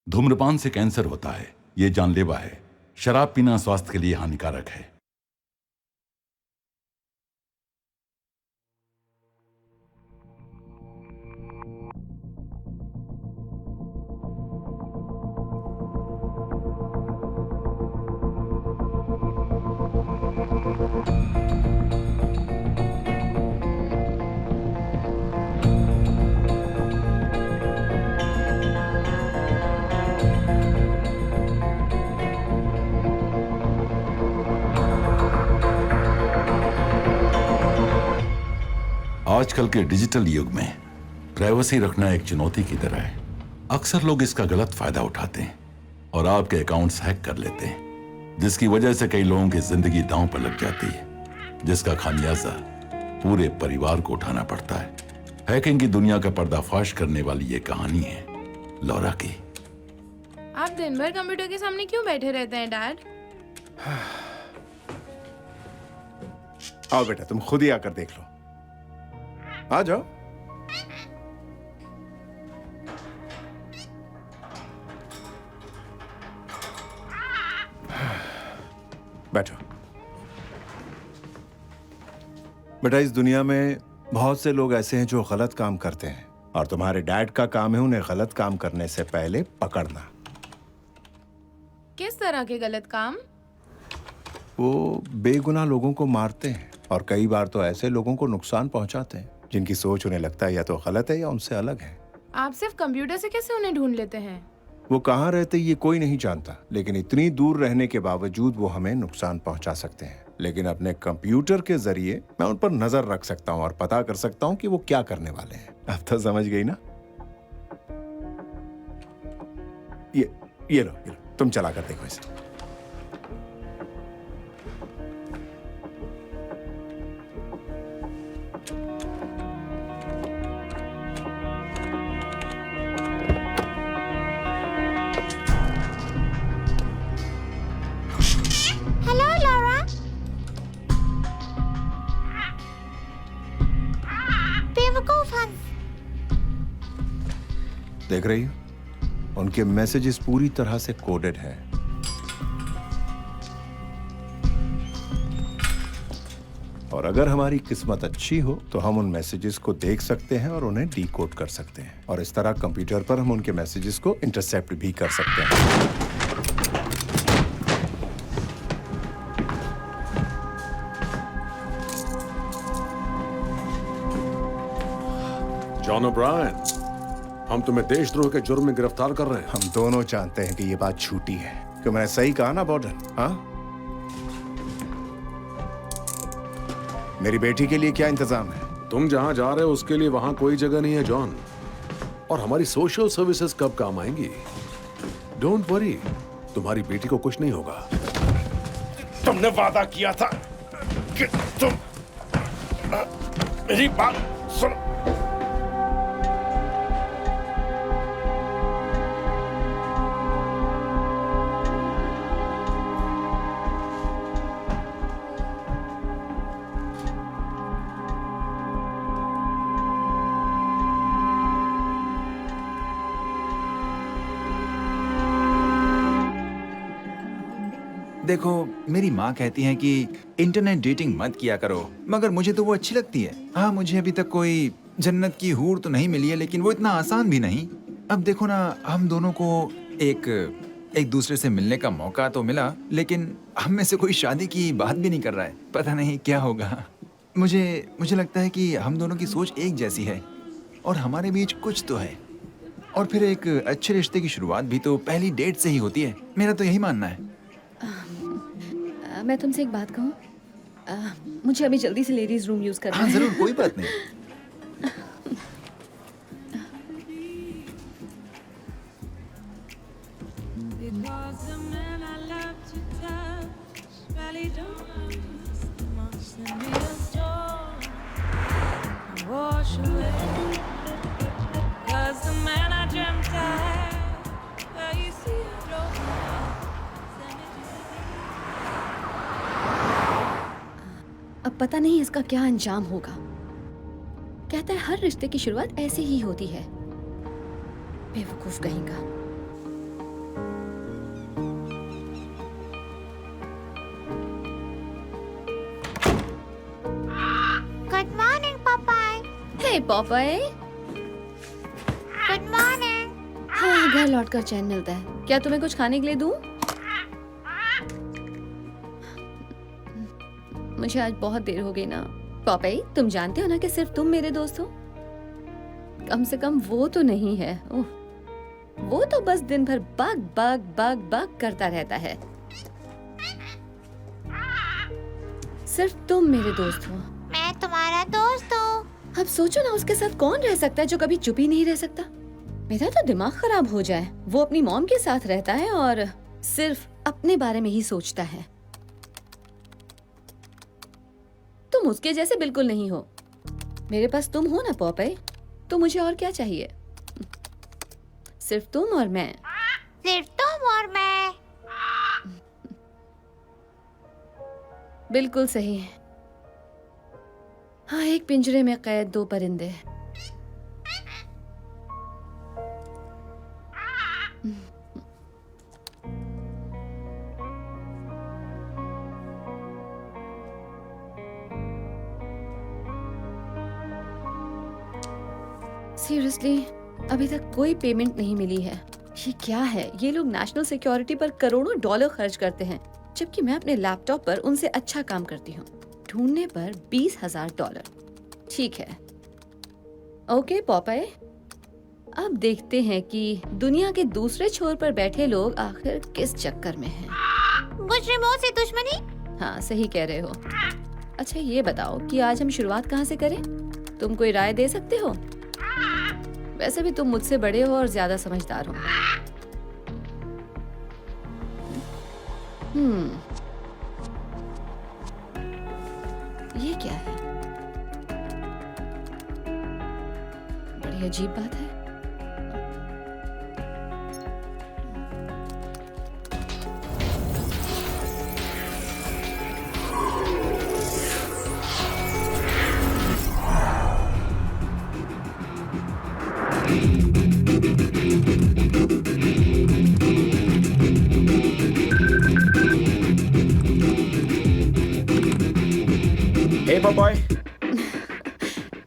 धूम्रपान से कैंसर होता है, ये जानलेवा है। शराब पीना स्वास्थ्य के लिए हानिकारक है। आजकल के डिजिटल युग में प्राइवेसी रखना एक चुनौती की तरह है। अक्सर लोग इसका गलत फायदा उठाते हैं और आपके अकाउंट्स हैक कर लेते हैं, जिसकी वजह से कई लोगों की जिंदगी दांव पर लग जाती है, जिसका खामियाजा पूरे परिवार को उठाना पड़ता है। हैकिंग की दुनिया का पर्दाफाश करने वाली ये कहानी है लौरा की। आप दिन भर कंप्यूटर के सामने क्यों बैठे रहते हैं डैड? आओ बेटा, तुम खुद ही आकर देख लो। आ जाओ। बैठो। बेटा, इस दुनिया में बहुत से लोग ऐसे हैं जो गलत काम करते हैं और तुम्हारे डैड का काम है उन्हें गलत काम करने से पहले पकड़ना। किस तरह के गलत काम? वो बेगुनाह लोगों को मारते हैं और कई बार तो ऐसे लोगों को नुकसान पहुंचाते हैं जिनकी सोच उन्हें लगता है या तो गलत है या उनसे अलग है। आप सिर्फ कंप्यूटर से कैसे उन्हें ढूंढ लेते हैं? वो कहाँ रहते ये कोई नहीं जानता, लेकिन इतनी दूर रहने के बावजूद वो हमें नुकसान पहुंचा सकते हैं। लेकिन अपने कंप्यूटर के जरिए मैं उन पर नजर रख सकता हूं और पता कर सकता हूं कि वो क्या करने वाले हैं। अब तो समझ गई ना? ये लो, तुम चला कर देखो इसे। देख रही हो, उनके मैसेजेस पूरी तरह से कोडेड हैं। और अगर हमारी किस्मत अच्छी हो तो हम उन मैसेजेस को देख सकते हैं और उन्हें डीकोड कर सकते हैं, और इस तरह कंप्यूटर पर हम उनके मैसेजेस को इंटरसेप्ट भी कर सकते हैं। जॉन ओब्रायन, हम तुम्हें देशद्रोह के जुर्म में गिरफ्तार कर रहे हैं। हम दोनों जानते हैं कि ये बात झूठी है। क्यों, मैंने सही कहा ना बॉर्डन? हाँ, मेरी बेटी के लिए क्या इंतजाम है? तुम जहां जा रहे हो उसके लिए वहां कोई जगह नहीं है जॉन, और हमारी सोशल सर्विसेज कब काम आएंगी? डोंट वरी, तुम्हारी बेटी को कुछ नहीं होगा। तुमने वादा किया था कि तुम मेरी बात सुनो। देखो, मेरी माँ कहती है कि इंटरनेट डेटिंग मत किया करो, मगर मुझे तो वो अच्छी लगती है। हाँ, मुझे अभी तक कोई जन्नत की हूर तो नहीं मिली है, लेकिन वो इतना आसान भी नहीं। अब देखो ना, हम दोनों को एक दूसरे से मिलने का मौका तो मिला, लेकिन हम में से कोई शादी की बात भी नहीं कर रहा है। पता नहीं क्या होगा। मुझे लगता है कि हम दोनों की सोच एक जैसी है और हमारे बीच कुछ तो है। और फिर एक अच्छे रिश्ते की शुरुआत भी तो पहली डेट से ही होती है। मेरा तो यही मानना है। मैं तुमसे एक बात कहूँ? मुझे अभी जल्दी से लेडीज रूम यूज करना है। जरूर, कोई बात नहीं। अब पता नहीं इसका क्या अंजाम होगा। कहता है हर रिश्ते की शुरुआत ऐसे ही होती है। बेवकूफ कहीं का। हाय पॉपाई। Good morning. हाँ, घर लौटकर चैन मिलता है। क्या तुम्हें कुछ खाने के लिए दूं? मुझे आज बहुत देर हो गई ना। पॉपाई, तुम जानते हो ना कि सिर्फ तुम मेरे दोस्त हो। कम से कम वो तो नहीं है। ओह, वो तो बस दिन भर बग बग बग बग करता रहता है। सिर्फ तुम मेरे दोस्त हो। मैं तुम्हारा दोस्त हूँ। अब सोचो ना, उसके साथ कौन रह सकता है जो कभी चुप ही नहीं रह सकता। मेरा तो दिमाग खराब हो जाए। वो अपनी मॉम के साथ रहता है और सिर्फ अपने बारे में ही सोचता है। तुम उसके जैसे बिल्कुल नहीं हो। मेरे पास तुम हो ना पॉपाई, तो मुझे और क्या चाहिए? सिर्फ तुम और मैं। सिर्फ तुम और मैं। बिल्कुल सही। हाँ, एक पिंजरे में कैद दो परिंदे। सीरियसली, अभी तक कोई पेमेंट नहीं मिली है। ये क्या है? ये लोग नेशनल सिक्योरिटी पर करोड़ों डॉलर खर्च करते हैं, जबकि मैं अपने लैपटॉप पर उनसे अच्छा काम करती हूँ। ढूंढने पर $20,000। ठीक है, ओके पॉपाई। अब देखते हैं कि दुनिया के दूसरे छोर पर बैठे लोग आखिर किस चक्कर में हैं। कुछ रिमोट से दुश्मनी? हाँ, सही कह रहे हो। अच्छा, ये बताओ कि आज हम शुरुआत कहाँ से करें? तुम कोई राय दे सकते हो? वैसे भी तुम मुझसे बड़े हो और ज्यादा समझदार हो। ये क्या है? बड़ी अजीब बात है। Hey boy.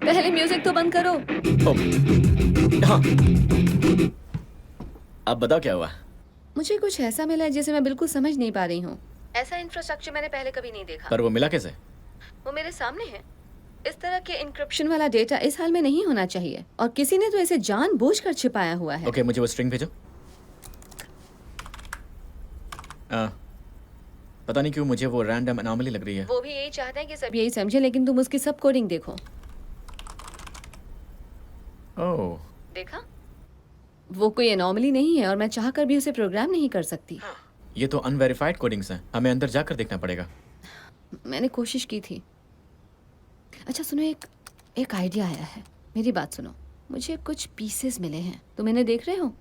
पहले म्यूजिक तो बंद करो। हाँ, अब बताओ क्या हुआ? मुझे कुछ ऐसा मिला है जिसे मैं बिल्कुल समझ नहीं पा रही हूँ। ऐसा इंफ्रास्ट्रक्चर मैंने पहले कभी नहीं देखा। पर वो मिला कैसे? वो मेरे सामने है। इस तरह के इंक्रिप्शन वाला डेटा इस हाल में नहीं होना चाहिए, और किसी ने तो इसे जानबूझकर छिपाया हुआ है। ओके, मुझे वो स्ट्रिंग भेजो। पता नहीं क्यों मुझे वो रैंडम अनोमली लग रही है। वो भी यही चाहते हैं कि सब यही समझे, लेकिन तुम उसकी सब कोडिंग देखो। ओह, देखा? वो कोई एनॉमली नहीं है और मैं चाहकर भी उसे प्रोग्राम नहीं कर सकती। ये तो अनवेरिफाइड कोडिंग्स हैं। हमें अंदर जाकर देखना पड़ेगा। मैंने कोशिश की थी। अच्छा सुनो, एक आइडिया आया है। मेरी बात सुनो। मुझे कुछ पीसेस मिले हैं, तुम इन्हें देख रहे हो?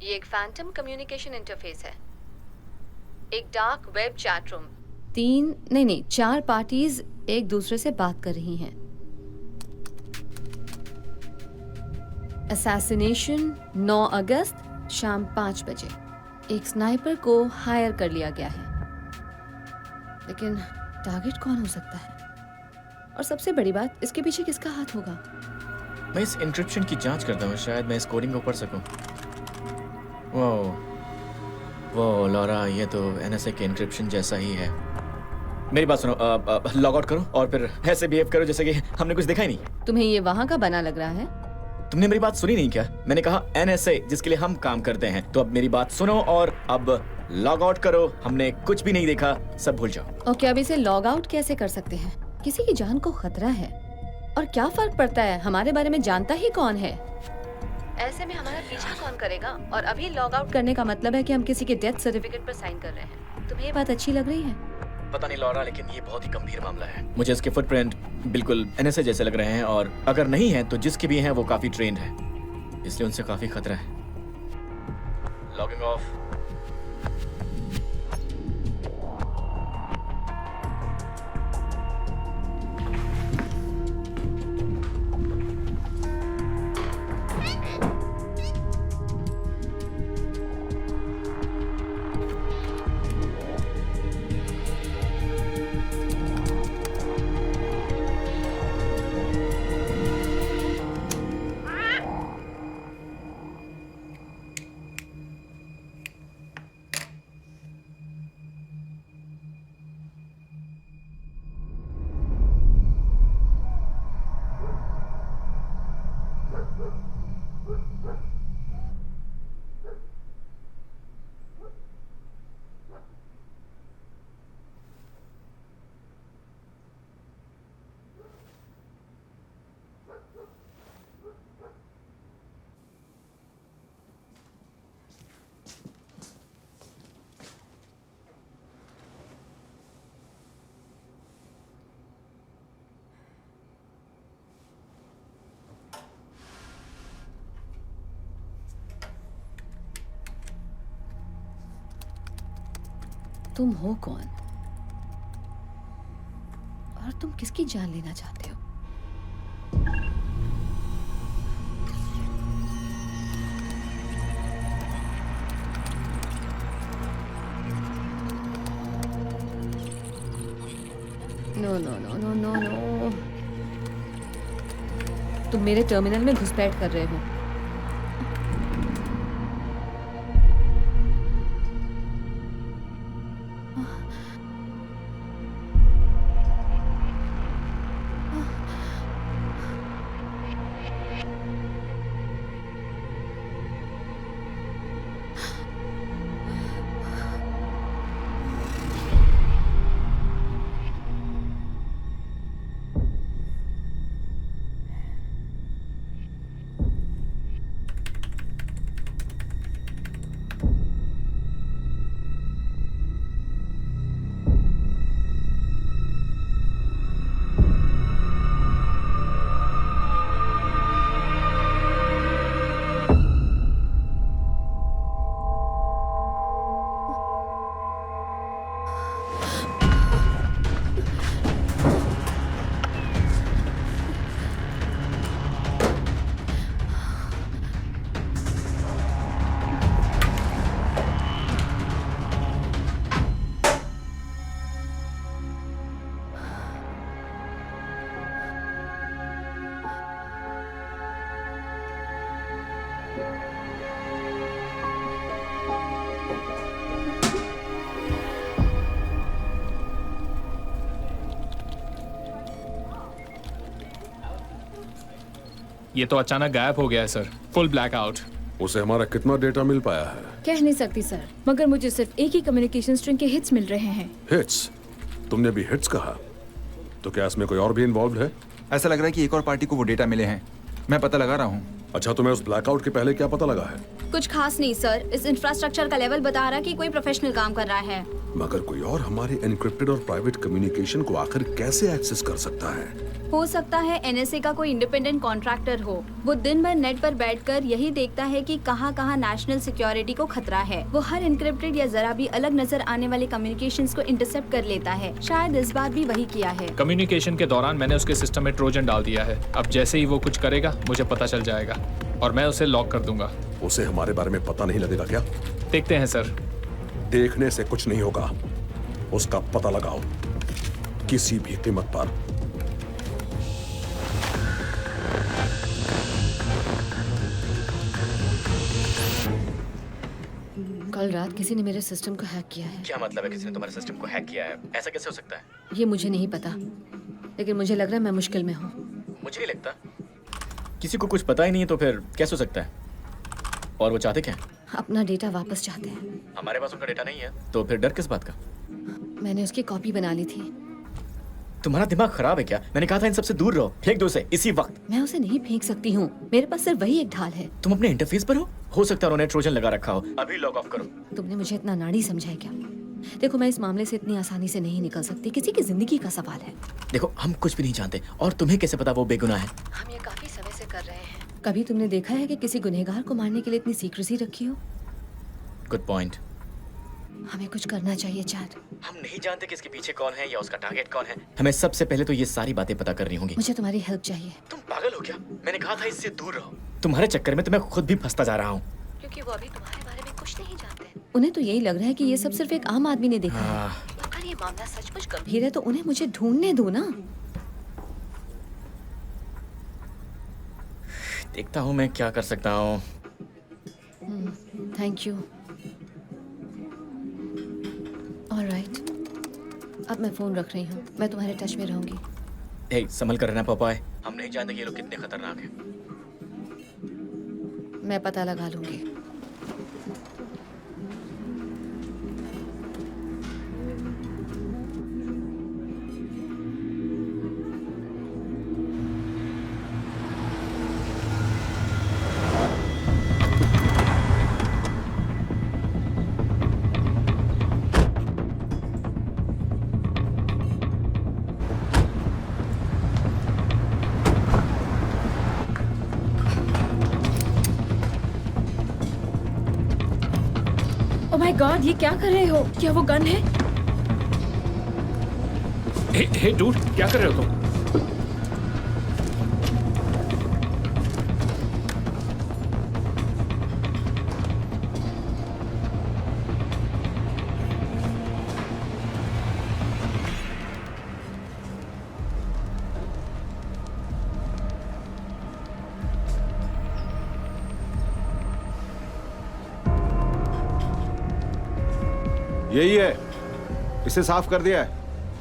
ये एक फैंटम कम्युनिकेशन इंटरफेस है, एक dark web chat room, 4 parties एक दूसरे से बात कर रही हैं। असैसिनेशन 9 अगस्त शाम 5 बजे। एक स्नाइपर को हायर कर लिया गया है, लेकिन टारगेट कौन हो सकता है? और सबसे बड़ी बात, इसके पीछे किसका हाथ होगा? मैं इस इंक्रिप्शन की जांच करता हूँ, शायद मैं इस कोडिंग को पढ़ सकूं। वो लॉरा, ये तो एनएसए के इंक्रिप्शन जैसा ही है। मेरी बात सुनो, लॉग आउट करो और फिर ऐसे बिहेव करो जैसे कि हमने कुछ देखा ही नहीं। तुम्हें ये वहां का बना लग रहा है? तुमने मेरी बात सुनी नहीं क्या? मैंने कहा एनएसए, जिसके लिए हम काम करते हैं। तो अब मेरी बात सुनो और अब लॉग आउट करो। हमने कुछ भी नहीं देखा, सब भूल जाओ। ओके, अब इसे लॉग आउट कैसे कर सकते हैं? किसी की जान को खतरा है, और क्या फर्क पड़ता है, हमारे बारे में जानता ही कौन है? ऐसे में हमारा पीछा कौन करेगा? और अभी लॉग आउट करने का मतलब है कि हम किसी के डेथ सर्टिफिकेट पर साइन कर रहे हैं। तुम्हें ये बात अच्छी लग रही है? पता नहीं लॉरा, लेकिन ये बहुत ही गंभीर मामला है। मुझे इसके फुटप्रिंट बिल्कुल एनएसए जैसे लग रहे हैं, और अगर नहीं है तो जिसके भी हैं वो काफी ट्रेंड है, इसलिए उनसे काफी खतरा है। Logging off. तुम हो कौन? और तुम किसकी जान लेना चाहते हो? No no no no no no, तुम मेरे टर्मिनल में घुसपैठ कर रहे हो। ये तो अचानक गायब हो गया है सर, फुल ब्लैक आउट। उसे हमारा कितना डेटा मिल पाया है? कह नहीं सकती सर, मगर मुझे सिर्फ एक ही कम्युनिकेशन स्ट्रिंग के हिट्स मिल रहे हैं। हिट्स? तुमने भी हिट्स कहा, तो क्या इसमें कोई और भी इन्वॉल्व है? ऐसा लग रहा है कि एक और पार्टी को वो डेटा मिले हैं। मैं पता लगा रहा हूँ। अच्छा, तुम्हें उस ब्लैकआउट के पहले क्या पता लगा है? कुछ खास नहीं सर, इस इंफ्रास्ट्रक्चर का लेवल बता रहा कि कोई प्रोफेशनल काम कर रहा है। मगर कोई और हमारे एनक्रिप्टेड और प्राइवेट कम्युनिकेशन को आखिर कैसे एक्सेस कर सकता है? हो सकता है एनएसए का कोई इंडिपेंडेंट कॉन्ट्रैक्टर हो। वो दिन भर नेट पर बैठकर यही देखता है कि कहाँ कहाँ नेशनल सिक्योरिटी को खतरा है। वो हर इनक्रिप्टेड या जरा भी अलग नजर आने वाले कम्युनिकेशंस को इंटरसेप्ट कर लेता है। शायद इस बार भी वही किया है। कम्युनिकेशन के दौरान मैंने उसके सिस्टम में ट्रोजन डाल दिया है। अब जैसे ही वो कुछ करेगा मुझे पता चल जाएगा और मैं उसे लॉक कर दूंगा। उसे हमारे बारे में पता नहीं लगेगा क्या? देखते हैं सर। देखने से कुछ नहीं होगा, उसका पता लगाओ किसी भी कीमत पर। कल रात किसी ने मेरे सिस्टम को हैक किया है। क्या मतलब है किसी ने तुम्हारे सिस्टम को हैक किया है? ऐसा कैसे हो सकता है? ये मुझे नहीं पता, लेकिन मुझे लग रहा है मैं मुश्किल में हूँ। मुझे नहीं लगता। किसी को कुछ पता ही नहीं है तो फिर कैसे हो सकता है? और वो चाहते क्या है? अपना डेटा वापस चाहते हैं। हमारे पास उनका डेटा नहीं है तो फिर डर किस बात का? मैंने उसकी कॉपी बना ली थी। तुम्हारा दिमाग खराब है क्या? मैंने कहा था इन सबसे दूर रहो, फेंक दो उसे इसी वक्त। मैं उसे नहीं फेंक सकती हूँ, मेरे पास सिर्फ वही एक ढाल है। तुम अपने इंटरफेस पर हो सकता है उन्होंने ट्रोजन लगा रखा हो। अभी लॉग ऑफ करो। तुमने मुझे इतना नाड़ी समझा है क्या? देखो, मैं इस मामले से इतनी आसानी से नहीं निकल सकती। किसी की जिंदगी का सवाल है। देखो, हम कुछ भी नहीं जानते और तुम्हें कैसे पता वो बेगुनाह है? हम ये काफी समय से कर रहे हैं। कभी तुमने देखा है कि किसी गुनहगार को मारने के लिए इतनी सीक्रेसी रखी हो? Good point. हमें कुछ करना चाहिए चैट। हम नहीं जानते कि इसके पीछे कौन है या उसका टारगेट कौन है। हमें सबसे पहले तो ये सारी बातें पता करनी होंगी। मुझे तुम्हारी हेल्प चाहिए। तुम पागल हो क्या? मैंने कहा था इससे दूर रहो। तुम्हारे चक्कर में तो मैं खुद भी फंसता जा रहा हूँ। क्योंकि वो अभी तुम्हारे बारे में कुछ नहीं जानते। उन्हें तो यही लग रहा है कि ये सब सिर्फ एक आम आदमी ने देखा है। अगर ये मामला सचमुच गंभीर है तो उन्हें मुझे ढूंढने दो ना। देखता हूँ मैं क्या कर सकता हूँ। Thank you. ऑलराइट, अब मैं फोन रख रही हूँ। मैं तुम्हारे टच में रहूंगी। हे, संभल कर रहना पापाए। हम नहीं जानते कि ये लोग कितने खतरनाक हैं। मैं पता लगा लूंगी। ओह माय गॉड, ये क्या कर रहे हो? क्या वो गन है? हे डूड, क्या कर रहे हो तुम? यही है, इसे साफ कर दिया है,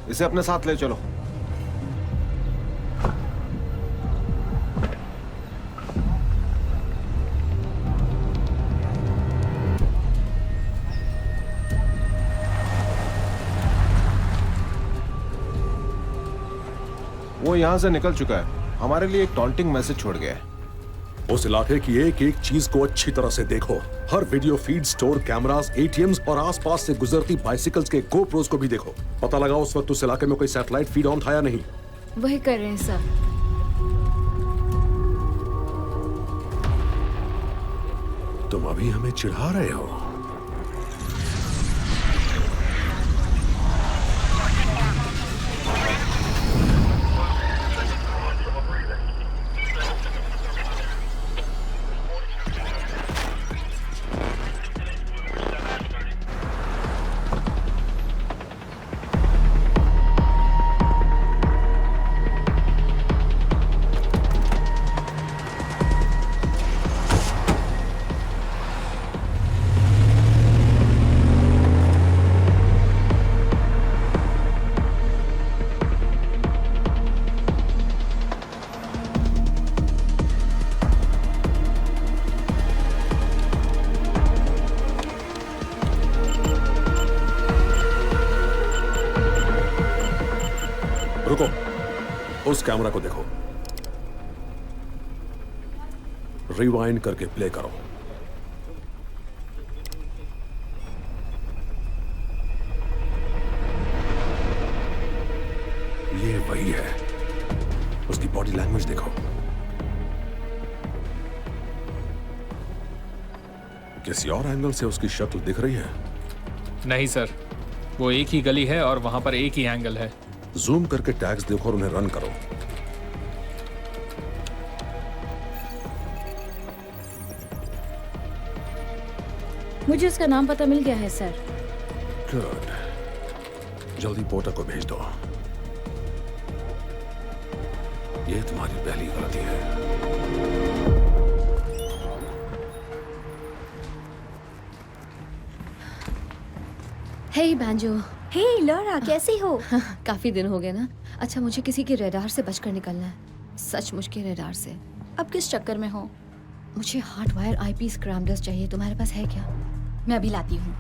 इसे अपने साथ ले चलो। वो यहां से निकल चुका है, हमारे लिए एक टॉन्टिंग मैसेज छोड़ गया है। उस इलाके की एक एक चीज को अच्छी तरह से देखो। हर video feed, store cameras, ATMs और आसपास से गुजरती बाइसिकल्स के गोप्रोस को भी देखो। पता लगा उस वक्त उस इलाके में कोई सैटेलाइट फीड ऑन था या नहीं। वही कर रहे हैं सर। तुम अभी हमें चिढ़ा रहे हो। रुको, उस कैमरा को देखो। रिवाइंड करके प्ले करो। ये वही है। उसकी बॉडी लैंग्वेज देखो। किसी और एंगल से उसकी शक्ल दिख रही है? नहीं सर, वो एक ही गली है और वहां पर एक ही एंगल है। जूम करके टैग्स देखो और उन्हें रन करो। मुझे उसका नाम पता मिल गया है सर। गुड, जल्दी पोर्टर को भेज दो। ये तुम्हारी पहली गलती है। हे बैंजो। हे लॉरा, कैसी हो? काफी दिन हो गए ना। अच्छा, मुझे किसी के रेडार से बचकर निकलना है, सचमुच के रेडार से। अब किस चक्कर में हो? मुझे हार्ड वायर आईपी स्क्रैम्बलर्स चाहिए, तुम्हारे पास है क्या? मैं अभी लाती हूँ।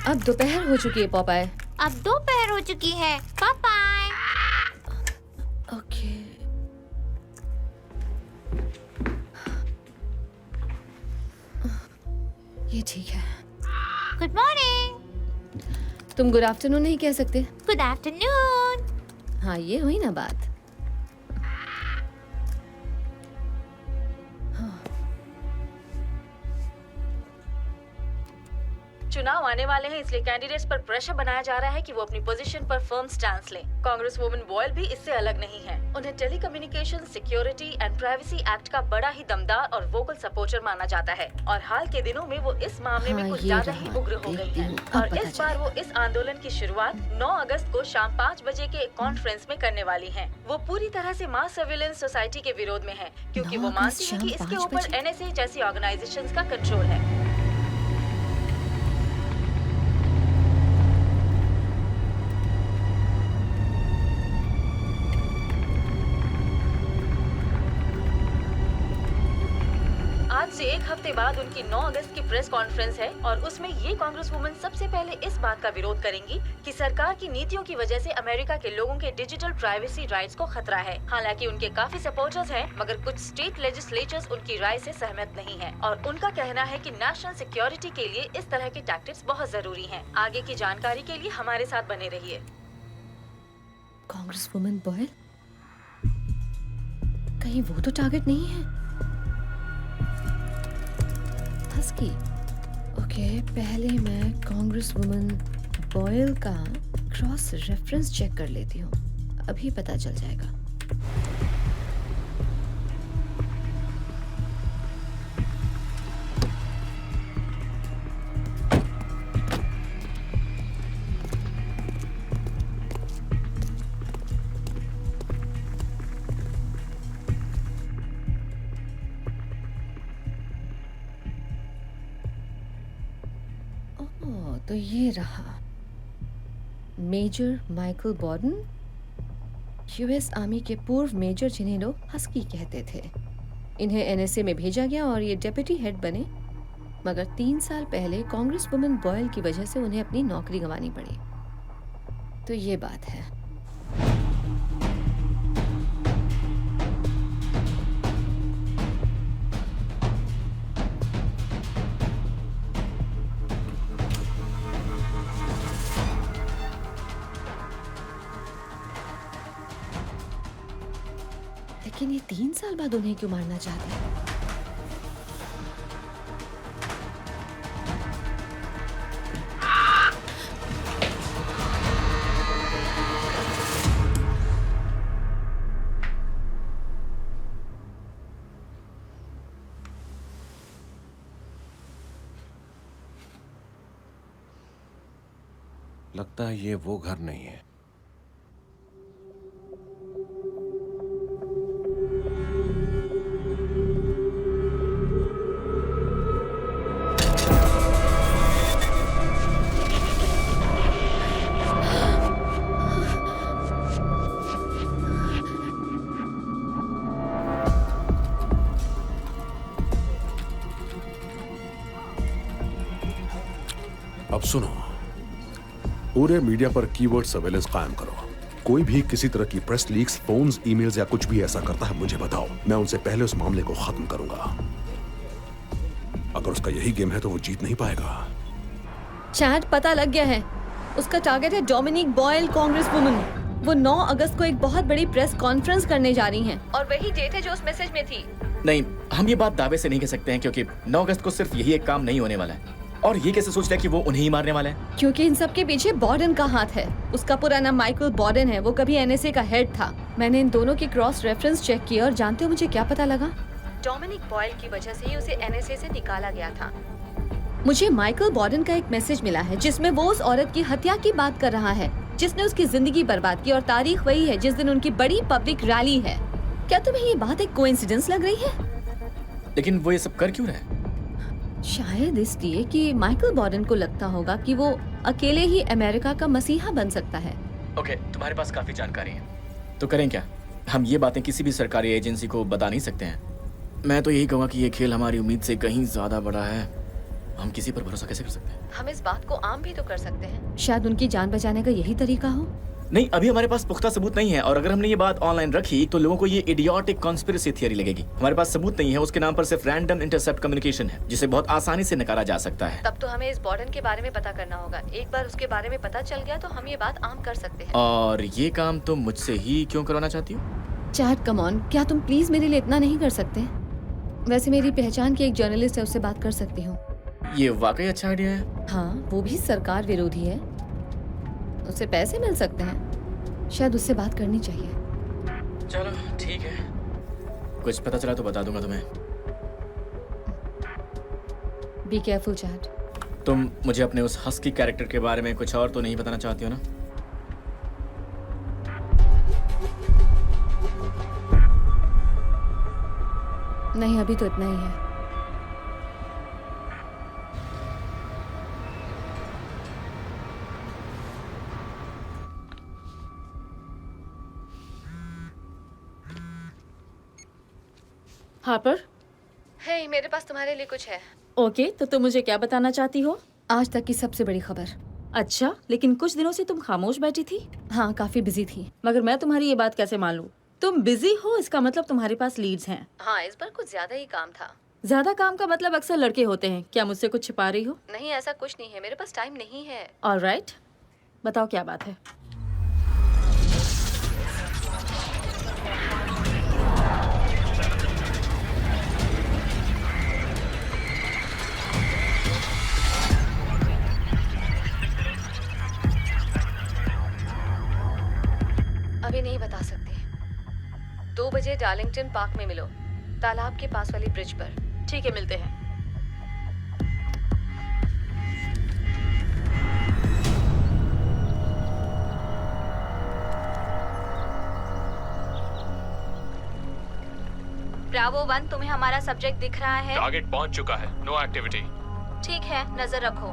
अब दोपहर हो चुकी है पॉपाय। अब दोपहर हो चुकी है पापाय। ओके। ये ठीक है। Good morning. तुम गुड आफ्टरनून नहीं कह सकते? Good afternoon. हाँ, ये हुई ना बात। चुनाव आने वाले हैं, इसलिए कैंडिडेट्स पर प्रेशर बनाया जा रहा है कि वो अपनी पोजीशन पर फर्म स्टैंड लें। कांग्रेस वुमेन बॉयल भी इससे अलग नहीं है। उन्हें telecommunication security and privacy act का बड़ा ही दमदार और वोकल सपोर्टर माना जाता है और हाल के दिनों में वो इस मामले में कुछ ज्यादा ही उग्र हो गई है। और इस बार वो इस आंदोलन की शुरुआत 9 अगस्त को शाम 5 बजे के एक कॉन्फ्रेंस में करने वाली है। वो पूरी तरह से मास सर्विलेंस सोसाइटी के विरोध में है, क्योंकि वो मानती है कि इसके ऊपर NSA जैसी ऑर्गेनाइजेशंस का कंट्रोल है। आज से एक हफ्ते बाद उनकी 9 अगस्त की प्रेस कॉन्फ्रेंस है और उसमें ये कांग्रेस वुमन सबसे पहले इस बात का विरोध करेंगी कि सरकार की नीतियों की वजह से अमेरिका के लोगों के डिजिटल प्राइवेसी राइट्स को खतरा है। हालांकि उनके काफी सपोर्टर्स हैं, मगर कुछ स्टेट लेजिस्लेचर्स उनकी राय से सहमत नहीं है और उनका कहना है कि नेशनल सिक्योरिटी के लिए इस तरह के टैक्टिक्स बहुत जरूरी हैं। आगे की जानकारी के लिए हमारे साथ बने रहिए। कांग्रेस वुमन बॉयल, कहीं वो तो टारगेट नहीं है? हस्की, ओके, पहले मैं कांग्रेस वुमन बॉयल का क्रॉस रेफरेंस चेक कर लेती हूँ, अभी पता चल जाएगा। तो ये रहा मेजर माइकल बॉर्डन, यूएस आर्मी के पूर्व मेजर जिन्हें लोग हस्की कहते थे। इन्हें एनएसए में भेजा गया और ये डेप्यूटी हेड बने, मगर 3 साल पहले कांग्रेस वुमन बॉयल की वजह से उन्हें अपनी नौकरी गंवानी पड़ी। तो ये बात है। लेकिन ये 3 साल बाद उन्हें क्यों मारना चाहता है? लगता है ये वो घर नहीं है। अब सुनो, पूरे मीडिया पर कीवर्ड सर्वेलेंस कायम करो। कोई भी किसी तरह की प्रेस लीक्स, फोन्स, ईमेल्स या कुछ भी ऐसा करता है मुझे बताओ, मैं उनसे पहले उस मामले को खत्म करूंगा। अगर उसका यही गेम है तो वो जीत नहीं पाएगा। चैट, पता लग गया है। उसका टारगेट है डोमिनिक बॉयल, कांग्रेस वुमन। वो 9 अगस्त को एक बहुत बड़ी प्रेस कॉन्फ्रेंस करने जा रही हैं और वही डेट है जो उस मैसेज में थी। नहीं, हम ये बात दावे से नहीं कह सकते हैं क्योंकि 9 अगस्त को सिर्फ यही एक काम नहीं होने वाला है। और ये कैसे सोच रहा है कि वो उन्हें ही मारने वाला है? क्योंकि इन सब के पीछे बॉर्डन का हाथ है। उसका पूरा नाम माइकल बॉर्डन है। वो कभी एनएसए का हेड था। मैंने इन दोनों की क्रॉस रेफरेंस चेक किया और जानते हो मुझे क्या पता लगा? डोमिनिक बॉयल की वजह से ही उसे एनएसए से निकाला गया था। मुझे माइकल बॉर्डन का एक मैसेज मिला है जिसमें वो उस औरत की हत्या की बात कर रहा है जिसने उसकी जिंदगी बर्बाद की, और तारीख वही है जिस दिन उनकी बड़ी पब्लिक रैली है। क्या तुम्हें ये बात एक कोइंसिडेंस लग रही है? लेकिन वो ये सब कर क्यों रहा है? शायद इसलिए कि माइकल बॉर्डन को लगता होगा कि वो अकेले ही अमेरिका का मसीहा बन सकता है। ओके, तुम्हारे पास काफी जानकारी है, तो करें क्या? हम ये बातें किसी भी सरकारी एजेंसी को बता नहीं सकते हैं। मैं तो यही कहूँगा कि ये खेल हमारी उम्मीद से कहीं ज्यादा बड़ा है। हम किसी पर भरोसा कैसे कर सकते हैं? हम इस बात को आम भी तो कर सकते हैं। शायद उनकी जान बचाने का यही तरीका हो। नहीं, अभी हमारे पास पुख्ता सबूत नहीं है, और अगर हमने ये बात ऑनलाइन रखी तो लोगों को ये इडियोटिक कॉन्स्पिरेसी थियरी लगेगी। हमारे पास सबूत नहीं है, उसके नाम पर सिर्फ रैंडम इंटरसेप्ट कम्युनिकेशन है जिसे बहुत आसानी से नकारा जा सकता है। तब तो हमें इस बॉर्डन के बारे में पता करना होगा। एक बार उसके बारे में पता चल गया तो हम ये बात आम कर सकते हैं। और ये काम तुम मुझसे ही क्यों करवाना चाहती हो? चैट, कम ऑन, क्या तुम प्लीज मेरे लिए इतना नहीं कर सकते? वैसे मेरी पहचान की एक जर्नलिस्ट है, उससे बात कर सकती हूँ। ये वाकई अच्छा आइडिया है। हाँ, वो भी सरकार विरोधी है। उससे पैसे मिल सकते हैं। शायद उससे बात करनी चाहिए। चलो ठीक है, कुछ पता चला तो बता दूंगा तुम्हें। Be careful chat. तुम मुझे अपने उस हस्की कैरेक्टर के बारे में कुछ और तो नहीं बताना चाहती हो ना? नहीं, अभी तो इतना ही है। हार्पर, हे, मेरे पास तुम्हारे लिए कुछ है। ओके, तो तुम मुझे क्या बताना चाहती हो? आज तक की सबसे बड़ी खबर। अच्छा, लेकिन कुछ दिनों से तुम खामोश बैठी थी। हाँ, काफी बिजी थी। मगर मैं तुम्हारी ये बात कैसे मान लूं? तुम बिजी हो इसका मतलब तुम्हारे पास लीड्स हैं। हाँ, इस बार कुछ ज्यादा ही काम था। ज्यादा काम का मतलब अक्सर लड़के होते हैं। क्या मुझसे कुछ छिपा रही हो? नहीं, ऐसा कुछ नहीं है, मेरे पास टाइम नहीं है। ऑलराइट, बताओ क्या बात है। अभी नहीं बता सकते। 2 बजे डार्लिंगटन पार्क में मिलो, तालाब के पास वाली ब्रिज पर। ठीक है, मिलते हैं। ब्रावो 1, तुम्हें हमारा सब्जेक्ट दिख रहा है? टारगेट पहुंच चुका है, नो एक्टिविटी। ठीक है, नजर रखो।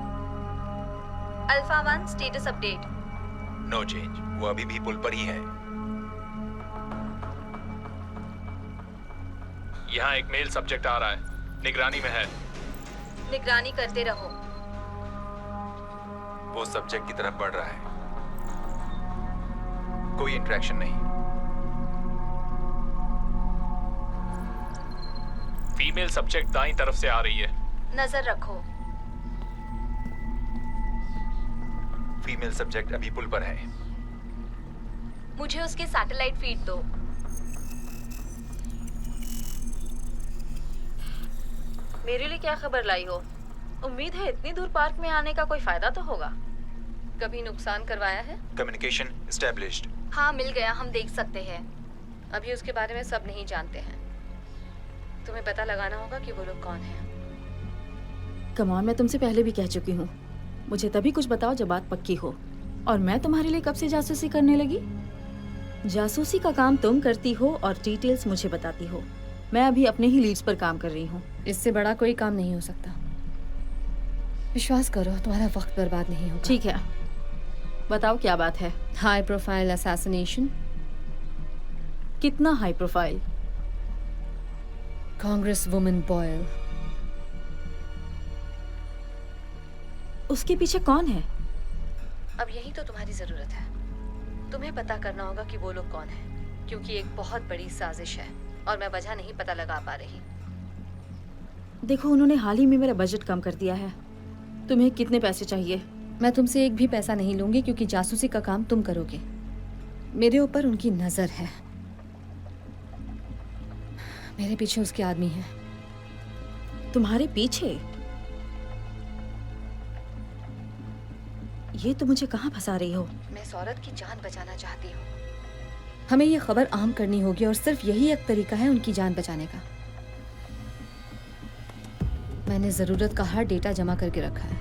Alpha 1, status update. No change, वो अभी भी पुल पर ही है। यहाँ एक मेल सब्जेक्ट आ रहा है, निगरानी में है। निगरानी करते रहो। वो सब्जेक्ट की तरफ बढ़ रहा है। कोई इंटरेक्शन नहीं। फीमेल सब्जेक्ट दाईं तरफ से आ रही है। नजर रखो। फीमेल सब्जेक्ट अभी पुल पर है। मुझे उसके सैटेलाइट फीड दो। मेरे लिए क्या खबर लाई हो? उम्मीद है इतनी दूर पार्क में आने का कोई फायदा तो होगा। कभी नुकसान करवाया है? Communication established. हाँ, मिल गया, हम देख सकते हैं। अभी उसके बारे में सब नहीं जानते हैं। तुम्हें पता लगाना होगा कि वो लोग कौन हैं। कमान, मैं तुमसे पहले भी कह चुकी हूँ, मुझे तभी कुछ बताओ जब बात पक्की हो। और मैं तुम्हारे लिए कब से जासूसी करने लगी? जासूसी का काम तुम करती हो और डिटेल्स मुझे बताती हो। मैं अभी अपने ही लीड्स पर काम कर रही हूँ। इससे बड़ा कोई काम नहीं हो सकता। विश्वास करो, तुम्हारा वक्त बर्बाद नहीं होगा। ठीक है, बताओ क्या बात है। High profile assassination. कितना high profile? Congresswoman Boyle. उसके पीछे कौन है? अब यही तो तुम्हारी जरूरत है। तुम्हें पता करना होगा कि वो लोग कौन हैं, क्योंकि एक बहुत बड़ी साजिश है और मैं वजह नहीं पता लगा पा रही। देखो, उन्होंने हाल ही में मेरा बजट कम कर दिया है। तुम्हें कितने पैसे चाहिए? मैं तुमसे एक भी पैसा नहीं लूंगी, क्योंकि जासूसी का काम तुम करोगे। मेरे ऊपर उनकी नजर है। मेरे पीछे उसके आदमी हैं। तुम्हारे पीछे? ये तो मुझे कहाँ फंसा रही हो? मैं इस औरत की जान बचाना चाहती हूँ। हमें ये खबर आम करनी होगी और सिर्फ यही एक तरीका है उनकी जान बचाने का। मैंने जरूरत का हर डेटा जमा करके रखा है।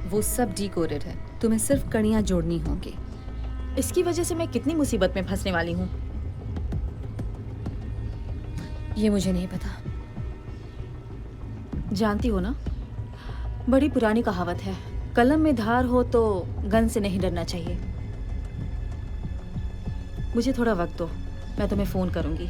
वो सब डिकोडेड है। तुम्हें सिर्फ कड़ियां जोड़नी होंगी। इसकी वजह से मैं कितनी मुसीबत में फंसने वाली हूँ ये मुझे नहीं पता। जानती हो ना, बड़ी पुरानी कहावत है, कलम में धार हो तो गन से नहीं डरना चाहिए। मुझे थोड़ा वक्त दो, मैं तुम्हें फोन करूंगी।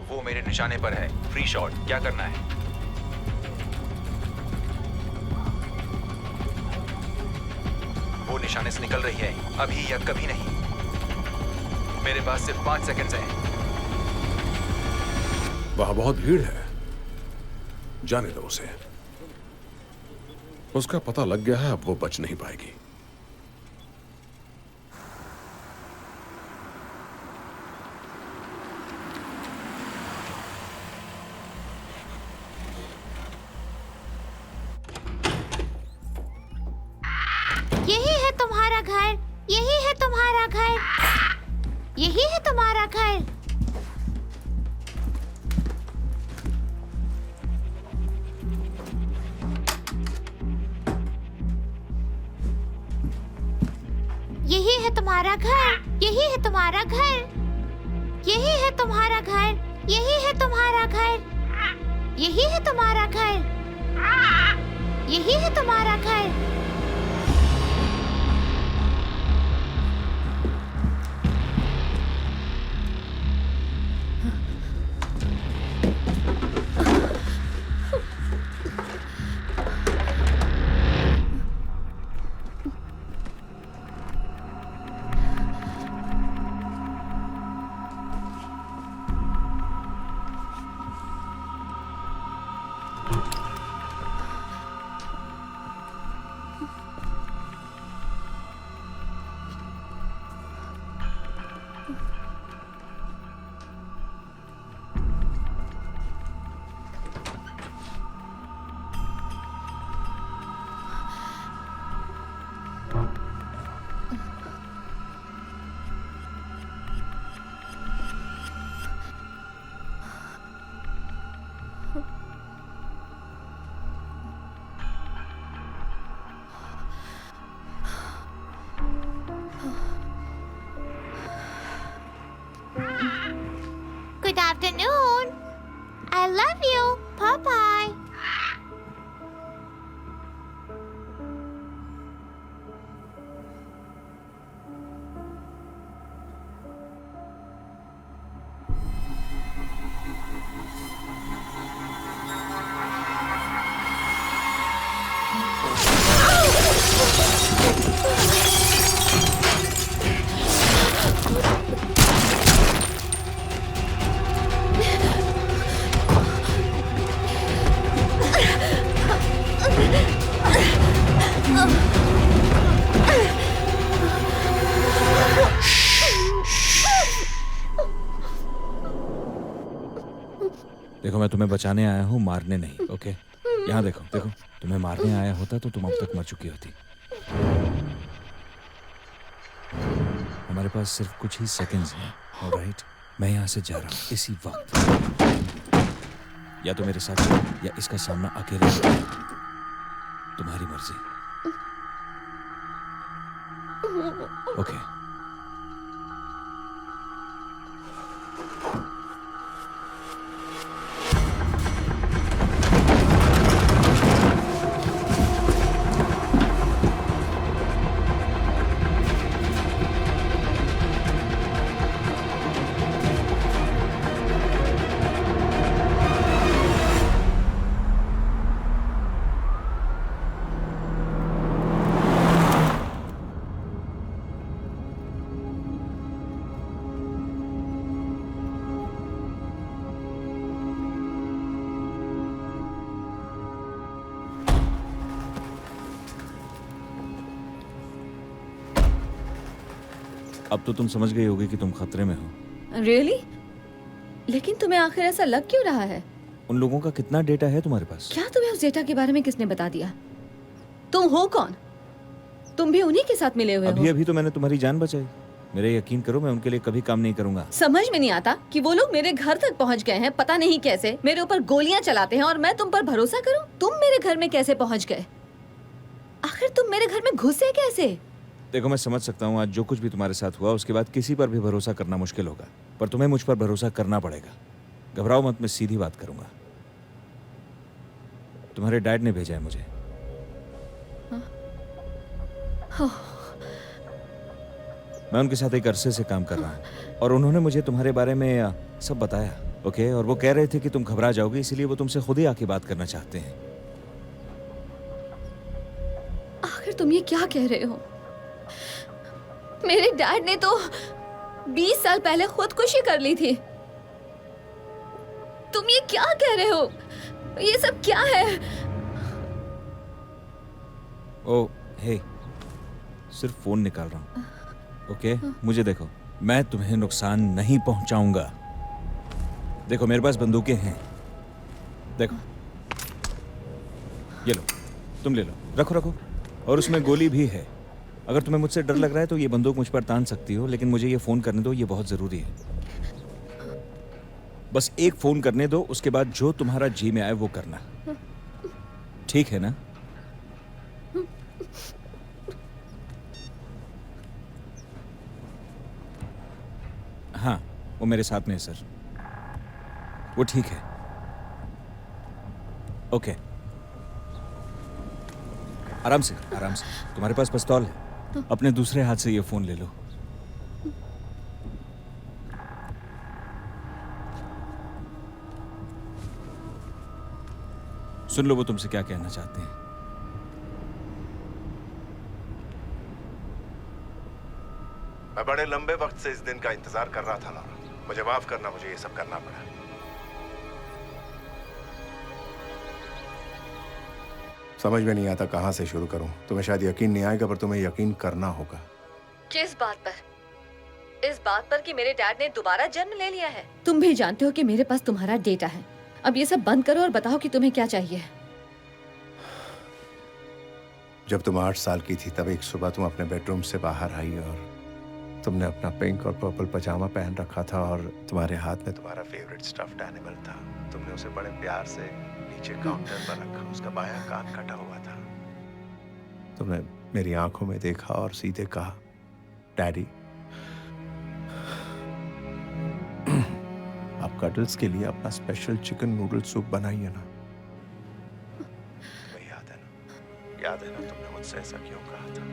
वो मेरे निशाने पर है। फ्री शॉट, क्या करना है? वो निशाने से निकल रही है, अभी या कभी नहीं। मेरे पास सिर्फ 5 सेकंड्स हैं। वहां बहुत भीड़ है, जाने दो उसे। उसका पता लग गया है, अब वो बच नहीं पाएगी। यही है तुम्हारा घर, यही है तुम्हारा घर, यही है तुम्हारा घर। यही है तुम्हारा घर, यही है तुम्हारा घर, यही है तुम्हारा घर, यही है तुम्हारा घर, यही है तुम्हारा घर, यही है तुम्हारा घर। afternoon. I love you. Bye-bye. देखो, मैं तुम्हें बचाने आया हूँ, मारने नहीं। ओके, यहाँ देखो देखो, तुम्हें मारने आया होता तो तुम अब तक मर चुकी होती। हमारे पास सिर्फ कुछ ही सेकंड्स हैं। ऑलराइट, मैं यहाँ से जा रहा हूँ इसी वक्त। या तो मेरे साथ चलो या इसका सामना अकेले करो। तुम्हारी मर्जी। ओके। अब तो तुम समझ गई होगी कि तुम खतरे में हो। Really? लेकिन तुम्हें आखिर ऐसा लग क्यों रहा है? उन लोगों का कितना डेटा है तुम्हारे पास? क्या तुम्हें उस डेटा के बारे में किसने बता दिया? तुम हो कौन? तुम भी उन्हीं के साथ मिले हुए हो? अभी तो मैंने तुम्हारी जान बचाई। मेरे यकीन करो, मैं उनके लिए कभी काम नहीं करूंगा। समझ में नहीं आता कि वो लोग मेरे घर तक पहुंच गए हैं, पता नहीं कैसे, मेरे ऊपर गोलियां चलाते हैं और मैं तुम पर भरोसा करूं? तुम मेरे घर में कैसे पहुंच गए? आखिर तुम मेरे घर में घुसे कैसे? देखो, मैं समझ सकता हूँ आज जो कुछ भी तुम्हारे साथ हुआ उसके बाद किसी पर भी भरोसा करना मुश्किल होगा, पर तुम्हें मुझ पर भरोसा करना पड़ेगा। घबराओ मत, मैं सीधी बात करूंगा। तुम्हारे डैड ने भेजा है मुझे। मैं उनके साथ एक अरसे से काम कर रहा हूँ और उन्होंने मुझे तुम्हारे बारे में सब बताया। ओके, और वो कह रहे थे कि तुम घबरा जाओगे, इसलिए वो तुमसे खुद ही आके बात करना चाहते हैं। आखिर तुम ये क्या कह रहे हो? मेरे डैड ने तो 20 साल पहले खुदकुशी कर ली थी। तुम ये क्या कह रहे हो? ये सब क्या है? ओ हे, सिर्फ फोन निकाल रहा हूँ। ओके, मुझे देखो, मैं तुम्हें नुकसान नहीं पहुंचाऊंगा। देखो, मेरे पास बंदूकें हैं। देखो, ये लो, तुम ले लो, रखो रखो। और उसमें गोली भी है। अगर तुम्हें मुझसे डर लग रहा है तो ये बंदूक मुझ पर तान सकती हो, लेकिन मुझे ये फोन करने दो, ये बहुत जरूरी है। बस एक फोन करने दो, उसके बाद जो तुम्हारा जी में आए वो करना। ठीक है ना? हाँ, वो मेरे साथ में है सर। वो ठीक है। ओके, आराम से आराम से। तुम्हारे पास पिस्तौल है, अपने दूसरे हाथ से ये फोन ले लो। सुन लो वो तुमसे क्या कहना चाहते हैं। मैं बड़े लंबे वक्त से इस दिन का इंतजार कर रहा था लॉरा। मुझे माफ करना, मुझे ये सब करना पड़ा। समझ में नहीं आता कहां से शुरू करूं। तुम्हें शायद यकीन नहीं आएगा, पर तुम्हें यकीन करना होगा। किस बात पर? इस बात पर कि मेरे डैड ने दोबारा जन्म ले लिया है। तुम भी जानते हो कि मेरे पास तुम्हारा डेटा है। अब ये सब बंद करो और बताओ कि तुम्हें क्या चाहिए। जब तुम 8 साल की थी तब एक सुबह तुम अपने बेडरूम से बाहर आई और तुमने अपना पिंक और पर्पल पजामा पहन रखा था और तुम्हारे हाथ में तुम्हारा फेवरेट स्टफ्ड एनिमल था। तुमने उसे बड़े प्यार से नीचे काउंटर पर रखा। उसका बायां कान कटा हुआ था। तुमने मेरी आंखों में देखा और सीधे कहा, डैडी। आप कटल्स के लिए अपना स्पेशल चिकन नूडल सूप बनाइए ना। तुम्हें याद है ना तुमने मुझसे ऐसा क्यों कहा था?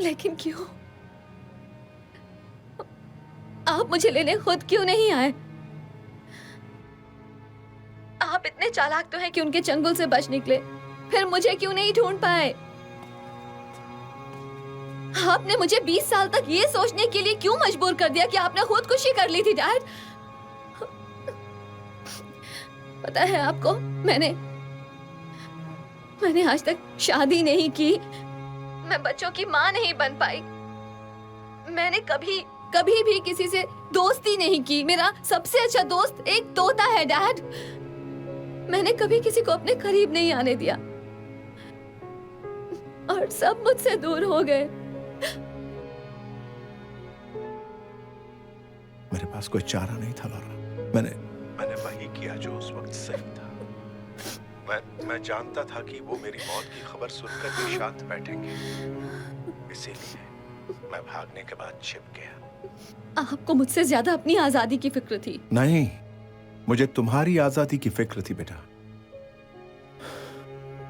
लेकिन क्यों? आप मुझे लेने खुद क्यों नहीं आए? आप इतने चालाक तो हैं कि उनके चंगुल से बच निकले, फिर मुझे क्यों नहीं ढूंढ पाए? आपने मुझे 20 साल तक ये सोचने के लिए क्यों मजबूर कर दिया कि आपने खुदकुशी कर ली थी डैड? पता है आपको, मैंने आज तक शादी नहीं की, मैं बच्चों की माँ नहीं बन पाई, मैंने कभी भी किसी से दोस्ती नहीं की। मेरा सबसे अच्छा दोस्त एक तोता है डैड। मैंने कभी किसी को अपने करीब नहीं आने दिया और सब मुझसे दूर हो गए। मेरे पास कोई चारा नहीं था लॉरा। मैंने वही किया जो उस वक्त सही था। मैं जानता था कि वो मेरी मौत की खबर सुनकर भी शांत बैठेंगे, इसीलिए मैं भागने के बाद छिप गया। आपको मुझसे ज्यादा अपनी आजादी की फिक्र थी। नहीं, मुझे तुम्हारी आजादी की फिक्र थी बेटा।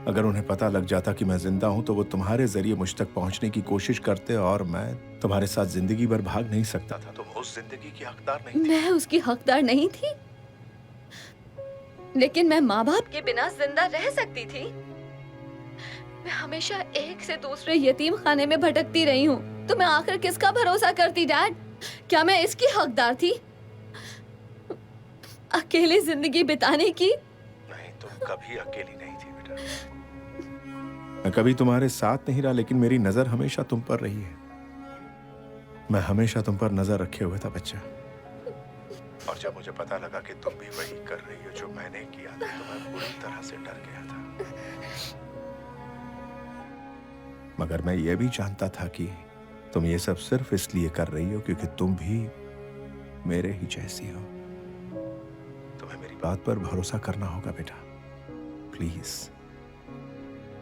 अगर उन्हें पता लग जाता कि मैं जिंदा हूं तो वो तुम्हारे जरिए मुझ तक पहुंचने की कोशिश करते और मैं तुम्हारे साथ जिंदगी भर भाग नहीं सकता था। तुम उस जिंदगी की हकदार नहीं थी। मैं उसकी हकदार नहीं थी, लेकिन मैं माँ बाप के बिना जिंदा रह सकती थी। मैं हमेशा एक से दूसरे यतीम खाने में भटकती रही हूँ, तो मैं आखिर किसका भरोसा करती डैड? क्या मैं इसकी हकदार थी, अकेले जिंदगी बिताने की? नहीं, तुम कभी अकेली नहीं थी बेटा। मैं कभी तुम्हारे साथ नहीं रहा, लेकिन मेरी नजर हमेशा तुम पर रही है। मैं हमेशा तुम पर नजर रखे हुए था बच्चा। और जब मुझे पता लगा कि तुम भी वही कर रही हो जो मैंने किया था, तो मैं पूरी तरह से डर गया था। मगर मैं ये भी जानता था कि तुम ये सब सिर्फ इसलिए कर रही हो क्योंकि तुम भी मेरे ही जैसी हो। तुम्हें मेरी बात पर भरोसा करना होगा बेटा, प्लीज।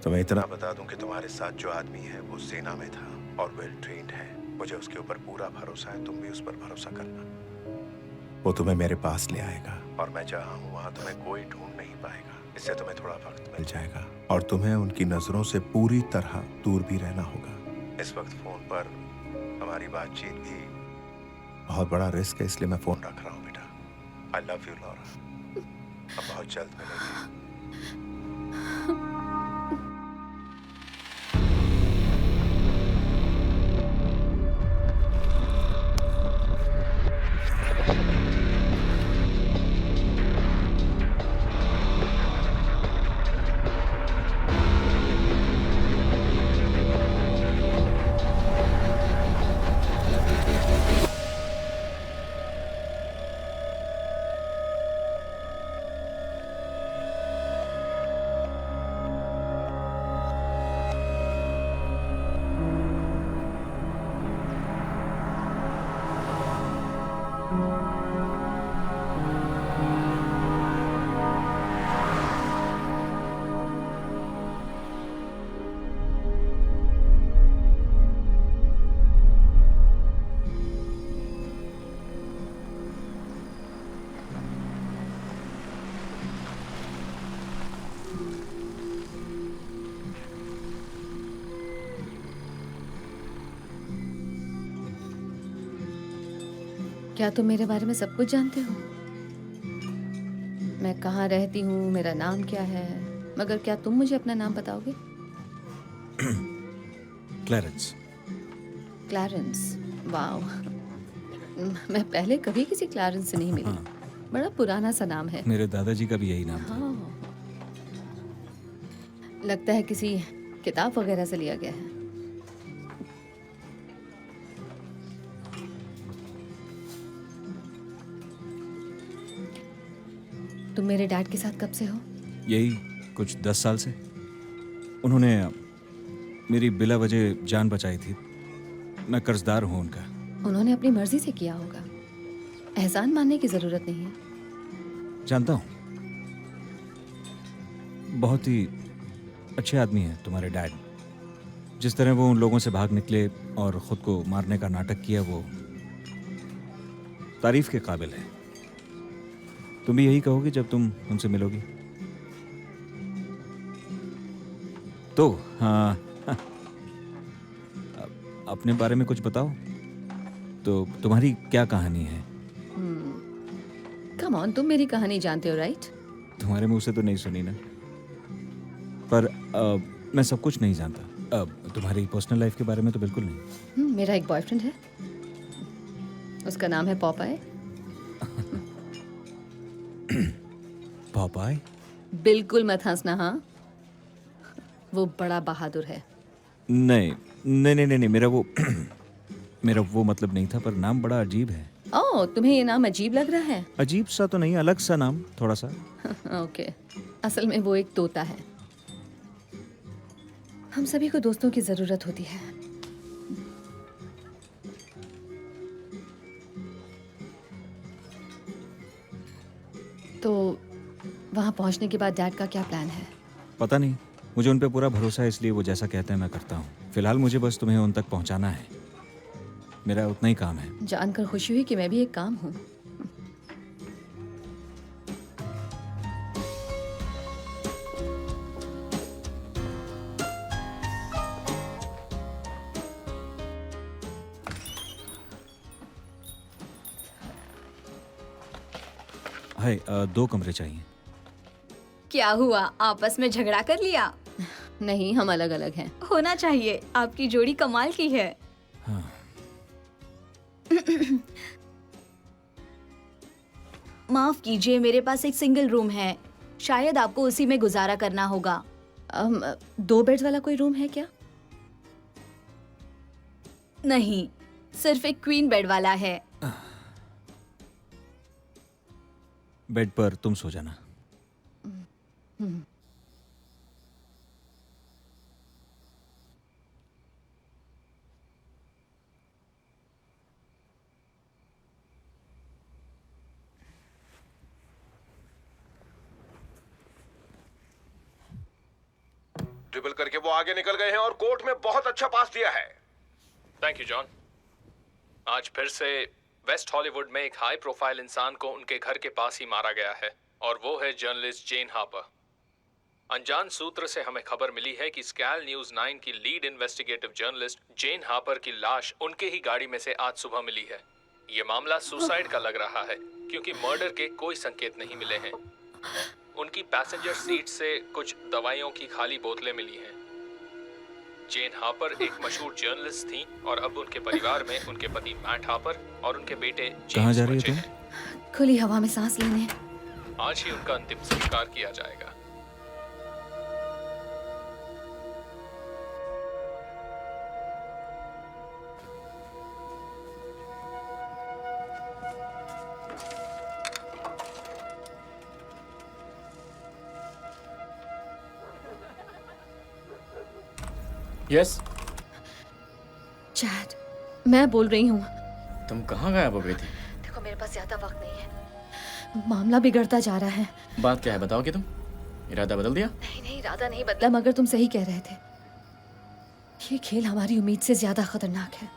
तुम्हें इतना बता दूं कि तुम्हारे साथ जो आदमी है वो सेना में था और वेल ट्रेन्ड है। मुझे उसके ऊपर पूरा भरोसा है, तुम भी उस पर भरोसा करना। वो तुम्हें मेरे पास ले आएगा और मैं जहां हूं वहां तुम्हें कोई ढूंढ नहीं पाएगा। इससे तुम्हें थोड़ा वक्त मिल जाएगा और तुम्हें उनकी नजरों से पूरी तरह दूर भी रहना होगा। इस वक्त फोन पर हमारी बातचीत भी बहुत बड़ा रिस्क है, इसलिए मैं फोन रख रहा हूँ बेटा। I love you Laura. अब बहुत जल्द मिलेंगे। क्या तुम मेरे बारे में सब कुछ जानते हो? मैं कहाँ रहती हूँ, मेरा नाम क्या है, मगर क्या तुम मुझे अपना नाम बताओगे? क्लैरेंस। Clarence, wow. मैं पहले कभी किसी क्लैरेंस से नहीं मिली। हाँ। बड़ा पुराना सा नाम है। मेरे दादाजी का भी यही नाम था। हाँ। लगता है किसी किताब वगैरह से लिया गया है। तुम मेरे डैड के साथ कब से हो? यही कुछ 10 साल से। उन्होंने मेरी बिला वजह जान बचाई थी। मैं कर्जदार हूँ उनका। उन्होंने अपनी मर्जी से किया होगा। एहसान मानने की जरूरत नहीं है। जानता हूँ, बहुत ही अच्छे आदमी हैं तुम्हारे डैड। जिस तरह वो उन लोगों से भाग निकले और खुद को मारने का नाटक किया, वो तारीफ के काबिल है। तुम भी यही कहोगे जब तुम उनसे मिलोगी? तो हाँ, अपने बारे में कुछ बताओ। तो तुम्हारी क्या कहानी है? कम ऑन, तुम मेरी कहानी जानते हो राइट? तुम्हारे मुंह से तो नहीं सुनी ना, पर मैं सब कुछ नहीं जानता। तुम्हारी पर्सनल लाइफ के बारे में तो बिल्कुल नहीं। मेरा एक बॉयफ्रेंड है, उसका नाम है पॉपाय। पॉपाय? बिल्कुल मत हंसना। हाँ, वो बड़ा बहादुर है। नहीं नहीं नहीं नहीं, मेरा वो मेरा वो मतलब नहीं था, पर नाम बड़ा अजीब है। ओह, तुम्हें ये नाम अजीब लग रहा है? अजीब सा तो नहीं, अलग सा नाम थोड़ा सा। ओके, असल में वो एक तोता है। हम सभी को दोस्तों की जरूरत होती है। तो वहां पहुंचने के बाद डैड का क्या प्लान है? पता नहीं, मुझे उन पे पूरा भरोसा है, इसलिए वो जैसा कहते हैं मैं करता हूँ। फिलहाल मुझे बस तुम्हें उन तक पहुँचाना है, मेरा उतना ही काम है। जानकर खुशी हुई कि मैं भी एक काम हूँ। हाय, 2 कमरे चाहिए। क्या हुआ, आपस में झगड़ा कर लिया? नहीं, हम अलग अलग हैं। होना चाहिए, आपकी जोड़ी कमाल की है। हाँ। माफ कीजिए, मेरे पास एक सिंगल रूम है, शायद आपको उसी में गुजारा करना होगा। 2 बेड वाला कोई रूम है क्या? नहीं, सिर्फ एक क्वीन बेड वाला है। बेड पर तुम सो जाना। ट्रिपल करके वो आगे निकल गए हैं और कोर्ट में बहुत अच्छा पास दिया है। Thank you John. आज फिर से वेस्ट हॉलीवुड में एक हाई प्रोफाइल इंसान को उनके घर के पास ही मारा गया है, और वो है जर्नलिस्ट जेन हापर। अनजान सूत्र से हमें खबर मिली है कि स्कैल न्यूज 9 की लीड इन्वेस्टिगेटिव जर्नलिस्ट जेन हापर की लाश उनके ही गाड़ी में से आज सुबह मिली है। ये मामला सुसाइड का लग रहा है, क्योंकि मर्डर के कोई संकेत नहीं मिले हैं। उनकी पैसेंजर सीट से कुछ दवाइयों की खाली बोतलें मिली हैं। जेन हापर एक मशहूर जर्नलिस्ट थी, और अब उनके परिवार में उनके पति मैट हापर और उनके बेटे कहाँ जा जेम्स रही हो बचे तुम? हैं। खुली हवा में सांस लेने। आज ही उनका अंतिम संस्कार किया जाएगा। यस, चैट, मैं बोल रही हूँ। तुम कहाँ गायब हो गई थी? देखो, मेरे पास ज्यादा वक्त नहीं है, मामला बिगड़ता जा रहा है। बात क्या है, बताओगे तुम? इरादा बदल दिया? नहीं, इरादा नहीं बदला, मगर तुम सही कह रहे थे। ये खेल हमारी उम्मीद से ज्यादा खतरनाक है।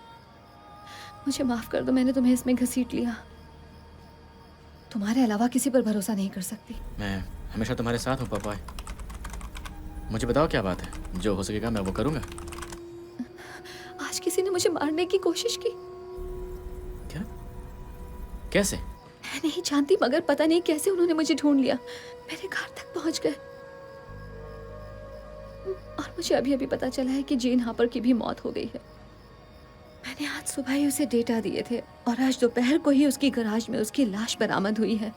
मुझे माफ कर दो, मैंने तुम्हें इसमें घसीट लिया। तुम्हारे अलावा किसी पर भरोसा नहीं कर सकती। मैं हमेशा तुम्हारे साथ हूँ पापा। मुझे बताओ क्या बात है, जो हो सकेगा मैं वो करूँगा। आज किसी ने मुझे मारने की कोशिश की। क्या? कैसे? मैं नहीं जानती, मगर पता नहीं कैसे उन्होंने मुझे ढूंढ लिया, मेरे घर तक पहुंच गए। और मुझे अभी अभी पता चला है कि जेन हापर की भी मौत हो गई है। मैंने आज सुबह ही उसे डेटा दिए थे, और आज दोपहर को ही उसकी गैराज में उसकी लाश बरामद हुई है।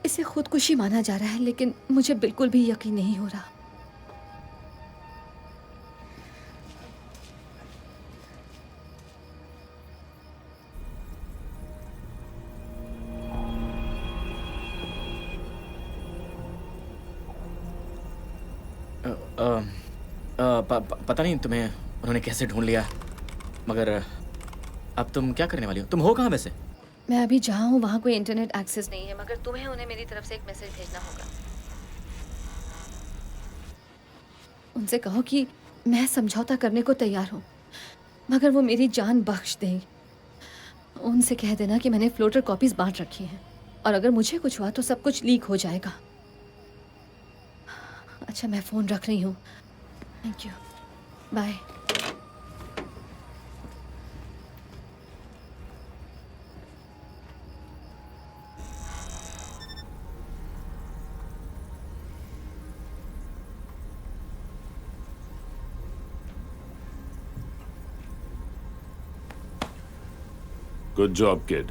इसे खुदकुशी माना जा रहा है, लेकिन मुझे बिल्कुल भी यकीन नहीं हो रहा। पता नहीं तुम्हें उन्होंने कैसे ढूंढ लिया, मगर अब तुम क्या करने वाली हो? तुम हो कहाँ वैसे? मैं अभी जहाँ हूँ वहाँ कोई इंटरनेट एक्सेस नहीं है, मगर तुम्हें उन्हें मेरी तरफ से एक मैसेज भेजना होगा। उनसे कहो कि मैं समझौता करने को तैयार हूँ, मगर वो मेरी जान बख्श दें। उनसे कह देना कि मैंने फ्लोटर कॉपीज बांट रखी हैं, और अगर मुझे कुछ हुआ तो सब कुछ लीक हो जाएगा। अच्छा, मैं फ़ोन रख रही हूँ। Thank you, bye. Good job kid.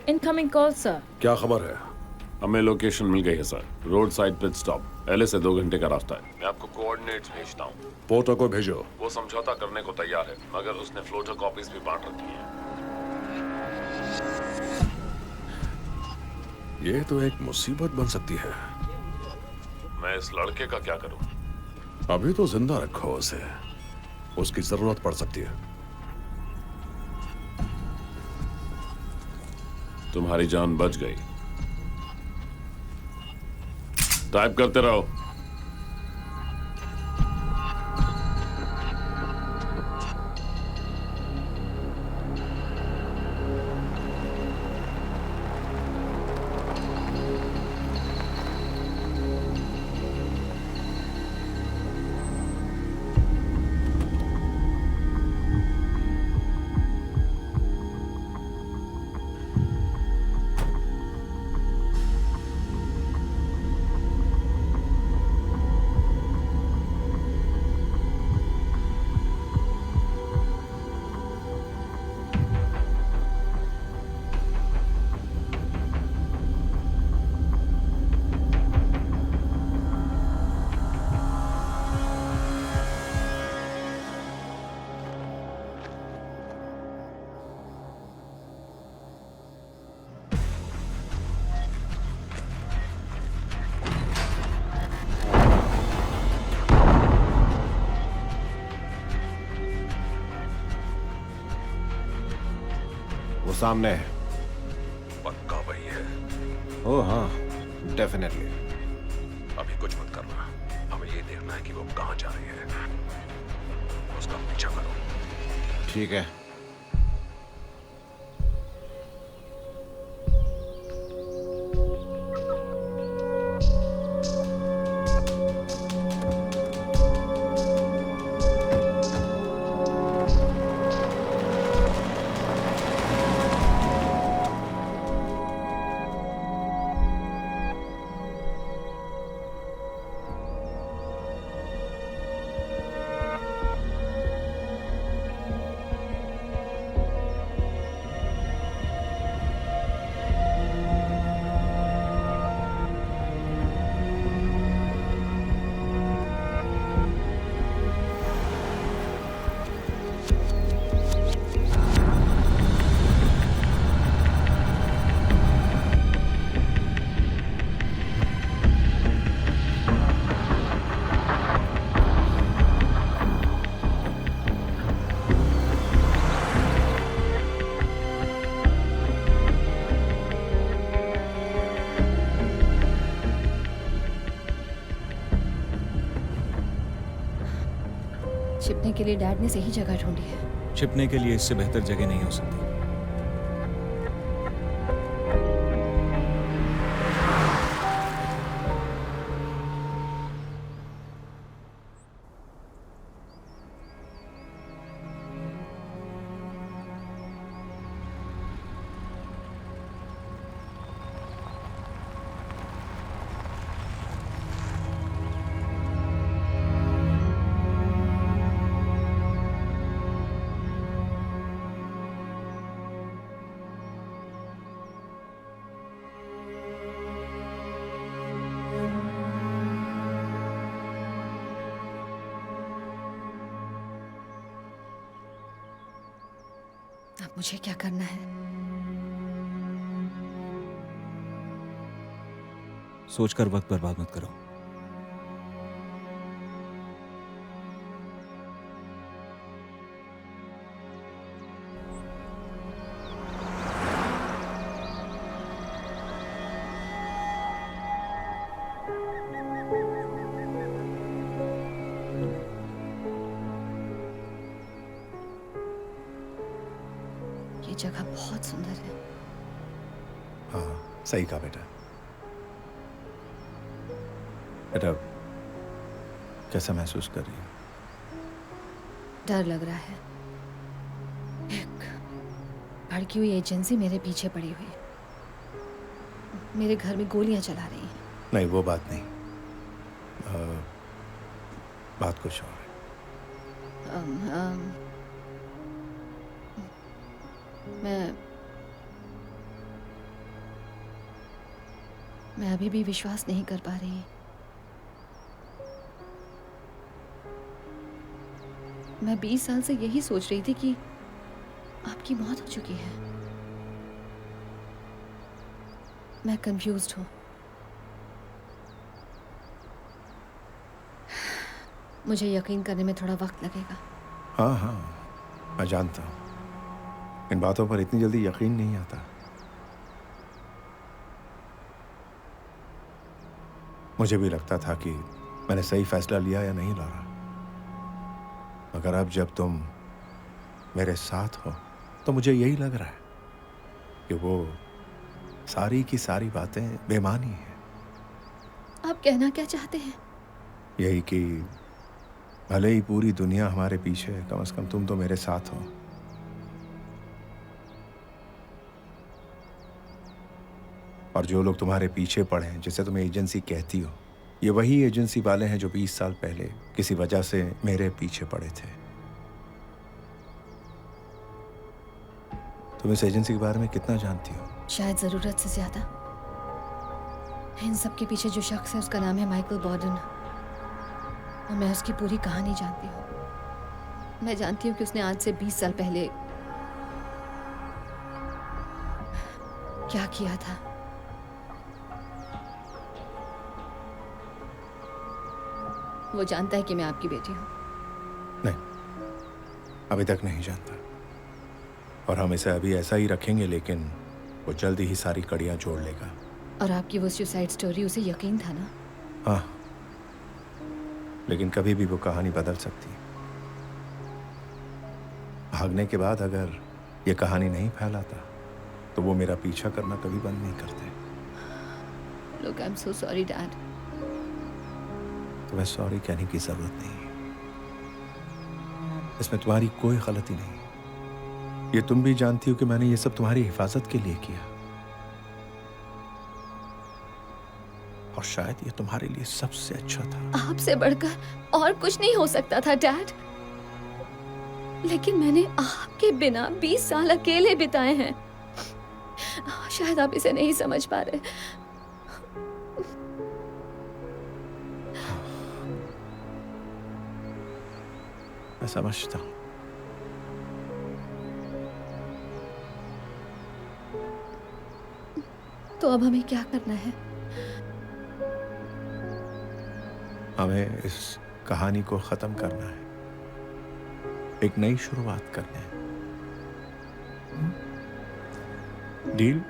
Incoming call sir. क्या खबर है? हमें लोकेशन मिल गई है sir. Road side pit stop, LA से 2 घंटे का रास्ता है। मैं आपको कोऑर्डिनेट्स भेजता हूँ। पोर्टर को भेजो। वो समझौता करने को तैयार है, मगर उसने फ्लोटर कॉपीज भी बांट रखी हैं। ये तो एक मुसीबत बन सकती है। मैं इस लड़के का क्या करूँ? अभी तो जिंदा रखो उसे, उसकी जरूरत पड़ सकती है। तुम्हारी जान बच गई। टाइप करते रहो। वो सामने है। पक्का वही है? ओह हाँ, डेफिनेटली। अभी कुछ मत करना, हमें ये देखना है कि वो कहाँ जा रही है। उसका पीछा करो। ठीक है। छिपने के लिए डैड ने सही जगह ढूंढी है। छिपने के लिए इससे बेहतर जगह नहीं हो सकती। अब मुझे क्या करना है? सोचकर वक्त बर्बाद मत करो। ये जगह बहुत सुंदर है। हाँ, सही कहा बेटा। बेटा, कैसा महसूस कर रही हो? डर लग रहा है। एक भड़की हुई एजेंसी मेरे पीछे पड़ी हुई है। मेरे घर में गोलियां चला रही हैं। नहीं, वो बात नहीं। बात कुछ और है। मैं अभी भी विश्वास नहीं कर पा रही। मैं 20 साल से यही सोच रही थी कि आपकी मौत हो चुकी है। मैं कंफ्यूज्ड हूँ। मुझे यकीन करने में थोड़ा वक्त लगेगा। हाँ हाँ, मैं जानता हूँ। इन बातों पर इतनी जल्दी यकीन नहीं आता। मुझे भी लगता था कि मैंने सही फैसला लिया या नहीं लॉरा। मगर अब जब तुम मेरे साथ हो तो मुझे यही लग रहा है कि वो सारी की सारी बातें बेमानी हैं। आप कहना क्या चाहते हैं? यही कि भले ही पूरी दुनिया हमारे पीछे है, कम से कम तुम तो मेरे साथ हो। और जो लोग तुम्हारे पीछे पड़े हैं, जिसे तुम एजेंसी कहती हो, ये वही एजेंसी वाले हैं जो 20 साल पहले किसी वजह से मेरे पीछे पड़े थे। तुम इस एजेंसी के बारे में कितना जानती हो? शायद जरूरत से ज्यादा। इन सब के पीछे जो शख्स है उसका नाम है माइकल बॉर्डन, और मैं उसकी पूरी कहानी जानती हूँ। मैं जानती हूँ कि उसने आज से 20 साल पहले क्या किया था। वो जानता है कि मैं आपकी बेटी हूँ। नहीं, अभी तक नहीं जानता। और हम इसे अभी ऐसा ही रखेंगे, लेकिन वो जल्दी ही सारी कड़ियां जोड़ लेगा। और आपकी वो सुसाइड स्टोरी, उसे यकीन था ना? हाँ, लेकिन कभी भी वो कहानी बदल सकती है। भागने के बाद अगर ये कहानी नहीं फैलाता तो वो मेरा पीछा करना कभी बंद नहीं करते। Look, I'm so sorry, Dad. तुम्हें सॉरी कहने की जरूरत नहीं है। इसमें तुम्हारी कोई गलती नहीं। ये तुम भी जानती हो कि मैंने ये सब तुम्हारी हिफाजत के लिए किया, और शायद ये तुम्हारे लिए सबसे अच्छा था। आपसे बढ़कर और कुछ नहीं हो सकता था, डैड। लेकिन मैंने आपके बिना 20 साल अकेले बिताए हैं। शायद आप इसे नहीं समझ पा रहे। मैं समझता हूं। तो अब हमें क्या करना है? हमें इस कहानी को खत्म करना है, एक नई शुरुआत करनी है। डील?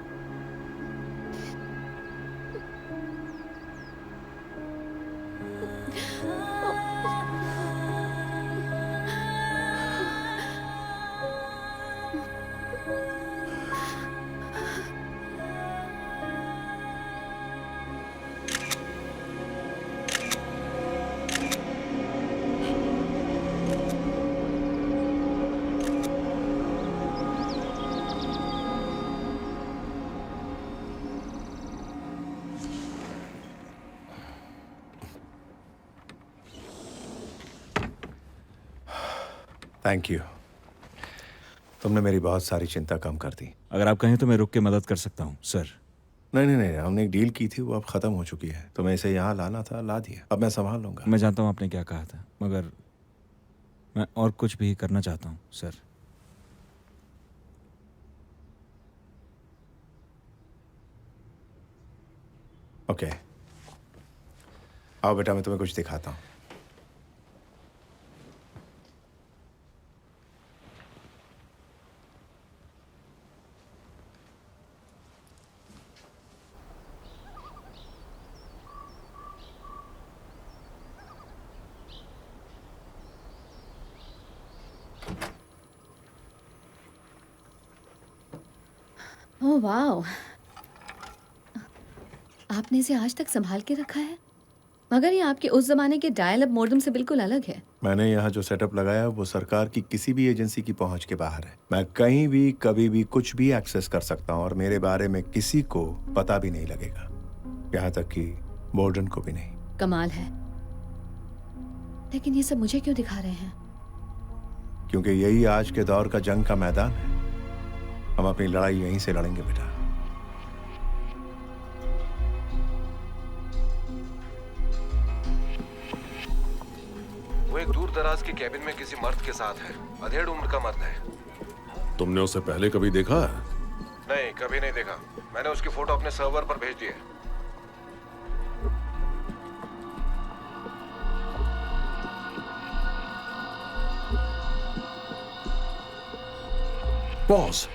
Thank you. तुमने मेरी बहुत सारी चिंता कम कर दी। अगर आप कहें तो मैं रुक के मदद कर सकता हूँ, सर। नहीं नहीं नहीं, हमने एक डील की थी, वो अब खत्म हो चुकी है। तुम्हें इसे यहाँ लाना था, ला दिया। अब मैं संभाल लूंगा। मैं जानता हूँ आपने क्या कहा था, मगर मैं और कुछ भी करना चाहता हूँ, सर। ओके, आओ बेटा, मैं तुम्हें कुछ दिखाता हूँ। ओह वाह, आपने इसे आज तक संभाल के रखा है, मगर ये आपके उस जमाने के डायल अप मॉडेम से बिल्कुल अलग है। मैंने यहाँ जो सेटअप लगाया वो सरकार की किसी भी एजेंसी की पहुंच के बाहर है। मैं कहीं भी कभी भी कुछ भी एक्सेस कर सकता हूँ और मेरे बारे में किसी को पता भी नहीं लगेगा, यहाँ तक कि बोर्डन को भी नहीं। कमाल है, लेकिन ये सब मुझे क्यों दिखा रहे हैं? क्योंकि यही आज के दौर का जंग का मैदान है। हम अपनी लड़ाई यहीं से लड़ेंगे बेटा। वो एक दूर दराज के कैबिन में किसी मर्द के साथ है। अधेड़ उम्र का मर्द है। तुमने उसे पहले कभी देखा है? नहीं, कभी नहीं देखा। मैंने उसकी फोटो अपने सर्वर पर भेज दी है। Pause.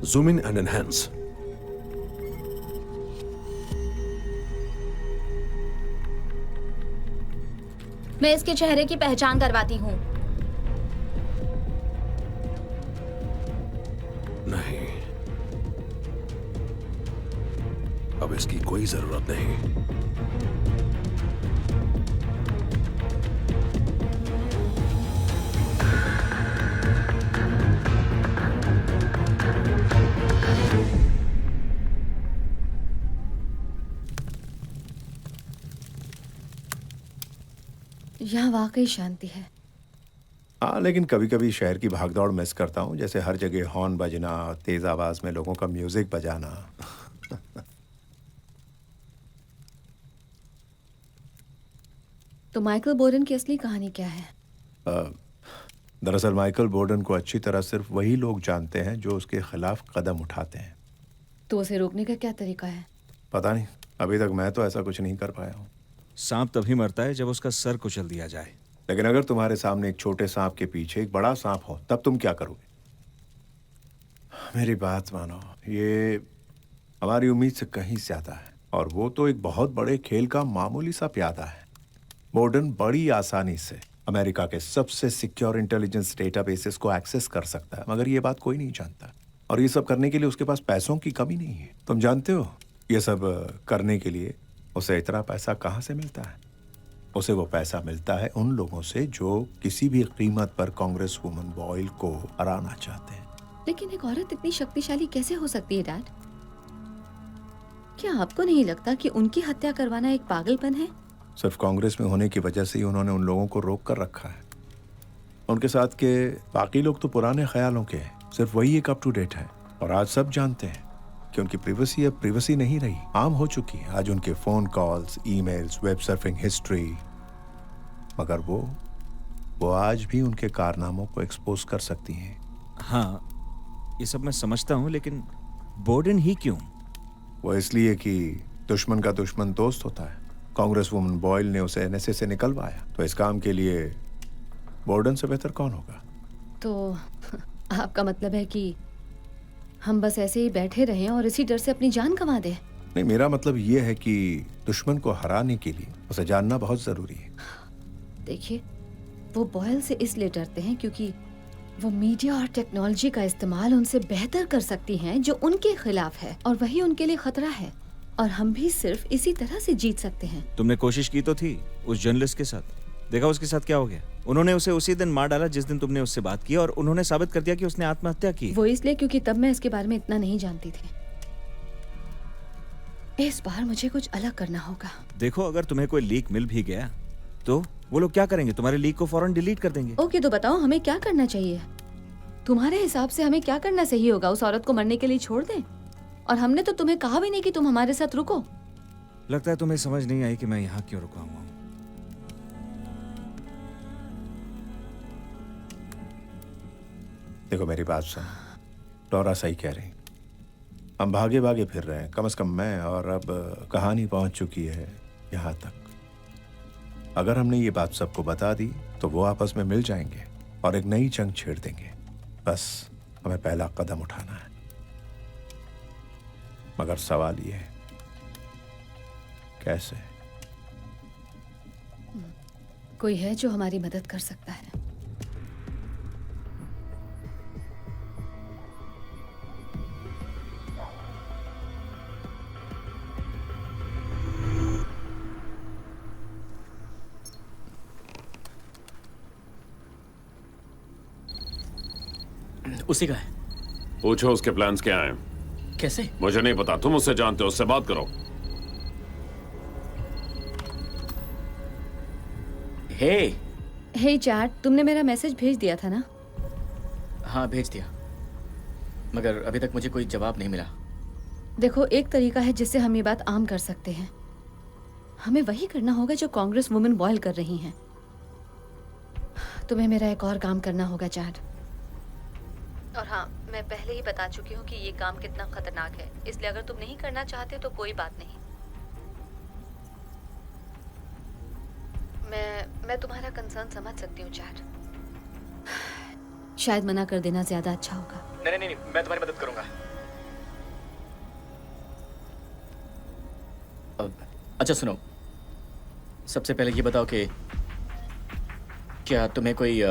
Zoom in and enhance. मैं इसके चेहरे की पहचान करवाती हूँ। नहीं, अब इसकी कोई जरूरत नहीं। यहाँ वाकई शांति है। हाँ, लेकिन कभी कभी शहर की भागदौड़ मिस करता हूँ, जैसे हर जगह हॉर्न बजना, तेज आवाज में लोगों का म्यूजिक बजाना। तो माइकल बोर्डन की असली कहानी क्या है? दरअसल माइकल बोर्डन को अच्छी तरह सिर्फ वही लोग जानते हैं जो उसके खिलाफ कदम उठाते हैं। तो उसे रोकने का क्या तरीका है? पता नहीं, अभी तक मैं तो ऐसा कुछ नहीं कर पाया हूँ। सांप तभी मरता है जब उसका सर कुचल दिया जाए। लेकिन अगर तुम्हारे सामने एक छोटे सांप के पीछे एक बड़ा सांप हो, तब तुम क्या करोगे? मेरी बात मानो, ये हमारी उम्मीद से कहीं ज्यादा है, और वो तो एक बहुत बड़े खेल का मामूली सा प्यादा है। बोर्डन बड़ी आसानी से अमेरिका के सबसे सिक्योर इंटेलिजेंस डेटाबेसेस को एक्सेस कर सकता है, मगर ये बात कोई नहीं जानता। और ये सब करने के लिए उसके पास पैसों की कमी नहीं है। तुम जानते हो ये सब करने के लिए उसे इतना पैसा कहाँ से मिलता है? उसे वो पैसा मिलता है उन लोगों से जो किसी भी कीमत पर कांग्रेस वुमन बॉयल को हराना चाहते हैं। लेकिन एक औरत इतनी शक्तिशाली कैसे हो सकती है डैड? क्या आपको नहीं लगता कि उनकी हत्या करवाना एक पागलपन है? सिर्फ कांग्रेस में होने की वजह से ही उन्होंने उन लोगों को रोक कर रखा है। उनके साथ के बाकी लोग तो पुराने ख्यालों के हैं, सिर्फ वही एक अप टू डेट है। और आज सब जानते हैं कि उनकी प्रिवेसी अब प्रिवेसी नहीं रही, आम हो चुकी है। आज उनके phone calls, emails, web surfing history, मगर वो आज भी उनके कारनामों को एक्सपोज कर सकती हैं। हाँ, ये सब मैं समझता हूँ, लेकिन बोर्डन ही क्यों? वो इसलिए कि दुश्मन का दुश्मन दोस्त होता है। कांग्रेस वुमन बॉयल ने उसे एनएसए से निकलवाया, तो इस काम के लिए बोर्डन से बेहतर कौन होगा? तो आपका मतलब है कि हम बस ऐसे ही बैठे रहें और इसी डर से अपनी जान गंवा दें? नहीं, मेरा मतलब ये है कि दुश्मन को हराने के लिए उसे जानना बहुत जरूरी है। देखिए, वो बॉयल से इसलिए डरते हैं क्योंकि वो मीडिया और टेक्नोलॉजी का इस्तेमाल उनसे बेहतर कर सकती हैं जो उनके खिलाफ है, और वही उनके लिए खतरा है। और हम भी सिर्फ इसी तरह से जीत सकते हैं। तुमने कोशिश की तो थी उस जर्नलिस्ट के साथ, देखा उसके साथ क्या हो गया? उन्होंने उसे उसी दिन मार डाला जिस दिन तुमने उससे बात की, और उन्होंने साबित कर दिया कि उसने आत्महत्या की। वो इसलिए क्योंकि तब मैं इसके बारे में इतना नहीं जानती थी। इस बार मुझे कुछ अलग करना होगा। देखो, अगर तुम्हें कोई लीक मिल भी गया तो वो लोग क्या करेंगे? तुम्हारे लीक को फौरन डिलीट कर देंगे। ओके, तो बताओ हमें क्या करना चाहिए? तुम्हारे हिसाब से हमें क्या करना सही होगा? उस औरत को मरने के लिए छोड़ दें? और हमने तो तुम्हें कहा भी नहीं कि तुम हमारे साथ रुको। लगता है तुम्हें समझ नहीं आई कि मैं यहाँ क्यों रुका हुआ हूँ। देखो, मेरी बात सुन, डोरा सही कह रही। हम भागे भागे फिर रहे हैं, कम से कम मैं, और अब कहानी पहुंच चुकी है यहाँ तक। अगर हमने ये बात सबको बता दी तो वो आपस में मिल जाएंगे और एक नई जंग छेड़ देंगे। बस हमें पहला कदम उठाना है। मगर सवाल ये है, कैसे? कोई है जो हमारी मदद कर सकता है? उसी का है। पूछो उसके प्लान्स क्या हैं। कैसे? मुझे नहीं पता, तुम उससे जानते हो, उससे बात करो। हे चैट, तुमने मेरा मैसेज भेज दिया था ना? हाँ, भेज दिया, मगर अभी तक मुझे कोई जवाब नहीं मिला। देखो, एक तरीका है जिससे हम ये बात आम कर सकते हैं। हमें वही करना होगा जो कांग्रेस वुमेन बॉयल कर रही हैं। तुम्हें मेरा एक और काम करना होगा चैट। और हाँ, मैं पहले ही बता चुकी हूँ कि ये काम कितना खतरनाक है, इसलिए अगर तुम नहीं करना चाहते तो कोई बात नहीं। मैं तुम्हारा कंसर्न समझ सकती हूँ चैट। शायद मना कर देना ज्यादा अच्छा होगा। नहीं नहीं नहीं, मैं तुम्हारी मदद करूंगा। अच्छा सुनो, सबसे पहले ये बताओ कि क्या तुम्हें कोई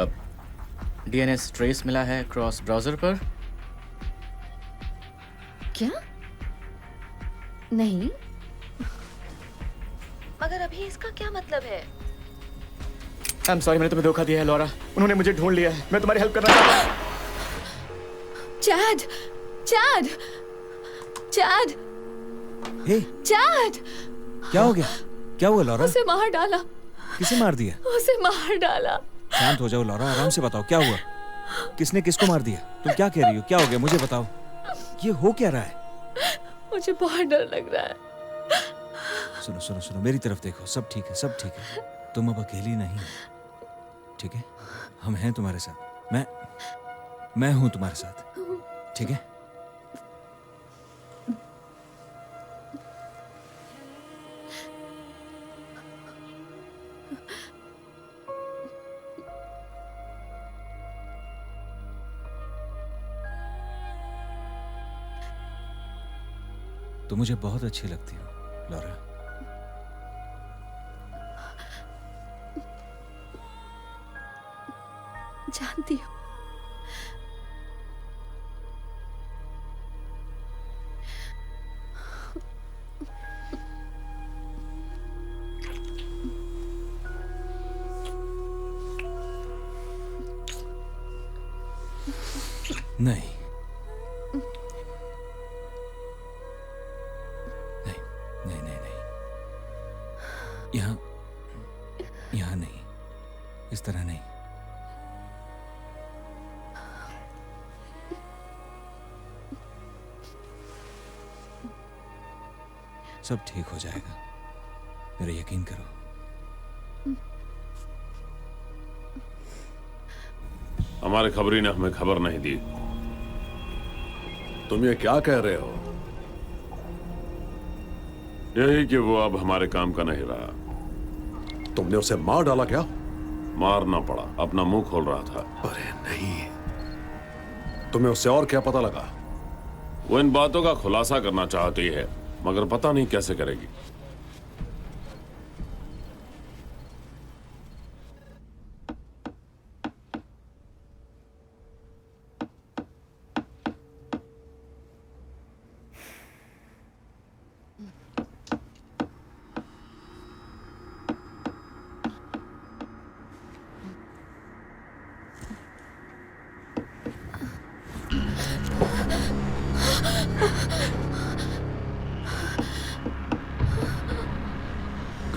डीएनएस ट्रेस मिला है क्रॉस ब्राउजर पर? क्या? नहीं, मगर अभी इसका क्या मतलब है? आई एम सॉरी, मैंने तुम्हें धोखा दिया है लॉरा। उन्होंने मुझे ढूंढ लिया है। मैं तुम्हारी हेल्प करना चाहता हूँ। चैड, चैड, चैड, हे, चैड! क्या हो गया? क्या हुआ लॉरा? उसे मार डाला। किसे मार दिया? उसे मार डाला। शांत हो जाओ लॉरा, आराम से बताओ क्या हुआ। किसने किसको मार दिया? तुम क्या कह रही हो? क्या हो गया मुझे बताओ। ये हो क्या रहा है? मुझे बहुत डर लग रहा है। सुनो सुनो सुनो, मेरी तरफ देखो, सब ठीक है, सब ठीक है। तुम अब अकेली नहीं हो, ठीक है? हम हैं तुम्हारे साथ। मैं हूं तुम्हारे साथ, ठीक है? तुम मुझे बहुत अच्छी लगती हो लॉरा। जानती हूँ। नहीं नहीं नहीं नहीं, यहाँ नहीं, इस तरह नहीं। सब ठीक हो जाएगा, मेरा यकीन करो। हमारे खबरी ने हमें खबर नहीं दी। तुम ये क्या कह रहे हो? यही कि वो अब हमारे काम का नहीं रहा। तुमने उसे मार डाला क्या? मारना पड़ा, अपना मुंह खोल रहा था। अरे नहीं, तुम्हें उससे और क्या पता लगा? वो इन बातों का खुलासा करना चाहती है, मगर पता नहीं कैसे करेगी।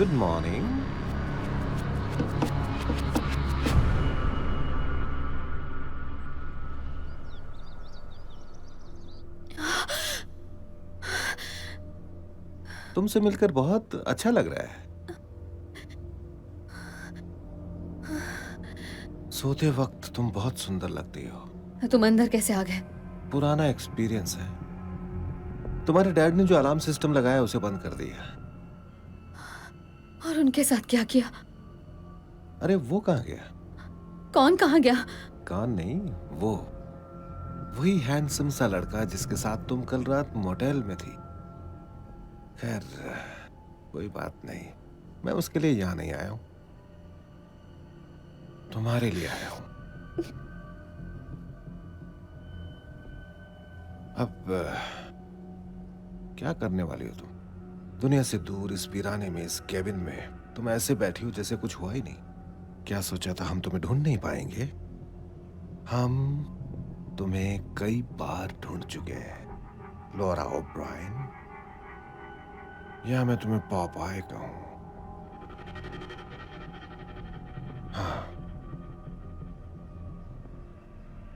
Good morning. तुमसे मिलकर बहुत अच्छा लग रहा है। सोते वक्त तुम बहुत सुंदर लगती हो। तुम अंदर कैसे आ गए? पुराना एक्सपीरियंस है। तुम्हारे डैड ने जो अलार्म सिस्टम लगाया उसे बंद कर दिया। और उनके साथ क्या किया? अरे वो कहाँ गया? कौन कहाँ गया? कौन नहीं, वो वही हैंडसम सा लड़का जिसके साथ तुम कल रात मोटेल में थी। खैर कोई बात नहीं, मैं उसके लिए यहाँ नहीं आया हूं, तुम्हारे लिए आया हूं। अब क्या करने वाली हो तुम? दुनिया से दूर इस वीराने में, इस केबिन में तुम ऐसे बैठी हो जैसे कुछ हुआ ही नहीं। क्या सोचा था हम तुम्हें ढूंढ नहीं पाएंगे? हम तुम्हें कई बार ढूंढ चुके हैं लॉरा ओब्रायन, या मैं तुम्हें पॉपाय कहूं। हाँ,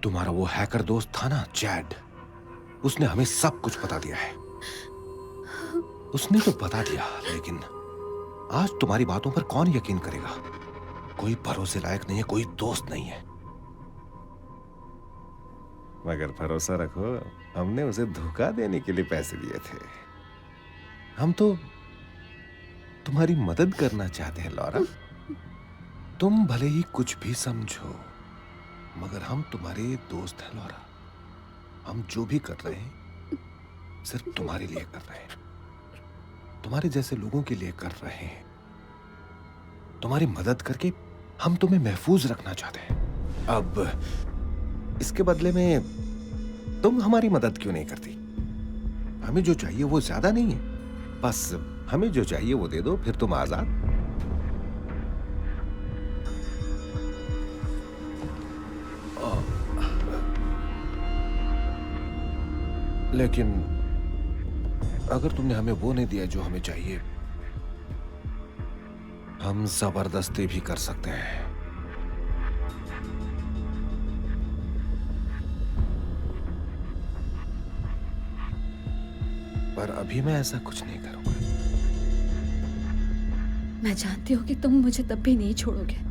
तुम्हारा वो हैकर दोस्त था ना चैड, उसने हमें सब कुछ बता दिया है। उसने तो बता दिया, लेकिन आज तुम्हारी बातों पर कौन यकीन करेगा? कोई भरोसे लायक नहीं है, कोई दोस्त नहीं है। मगर भरोसा रखो, हमने उसे धोखा देने के लिए पैसे दिए थे। हम तो तुम्हारी मदद करना चाहते हैं लॉरा। तुम भले ही कुछ भी समझो, मगर हम तुम्हारे दोस्त हैं लॉरा। हम जो भी कर रहे हैं सिर्फ तुम्हारे लिए कर रहे हैं, तुम्हारे जैसे लोगों के लिए कर रहे हैं। तुम्हारी मदद करके हम तुम्हें महफूज रखना चाहते हैं। अब इसके बदले में तुम हमारी मदद क्यों नहीं करती? हमें जो चाहिए वो ज्यादा नहीं है, बस हमें जो चाहिए वो दे दो, फिर तुम आजाद। लेकिन अगर तुमने हमें वो नहीं दिया जो हमें चाहिए, हम जबरदस्ती भी कर सकते हैं। पर अभी मैं ऐसा कुछ नहीं करूंगा। मैं जानती हूँ कि तुम मुझे तब भी नहीं छोड़ोगे।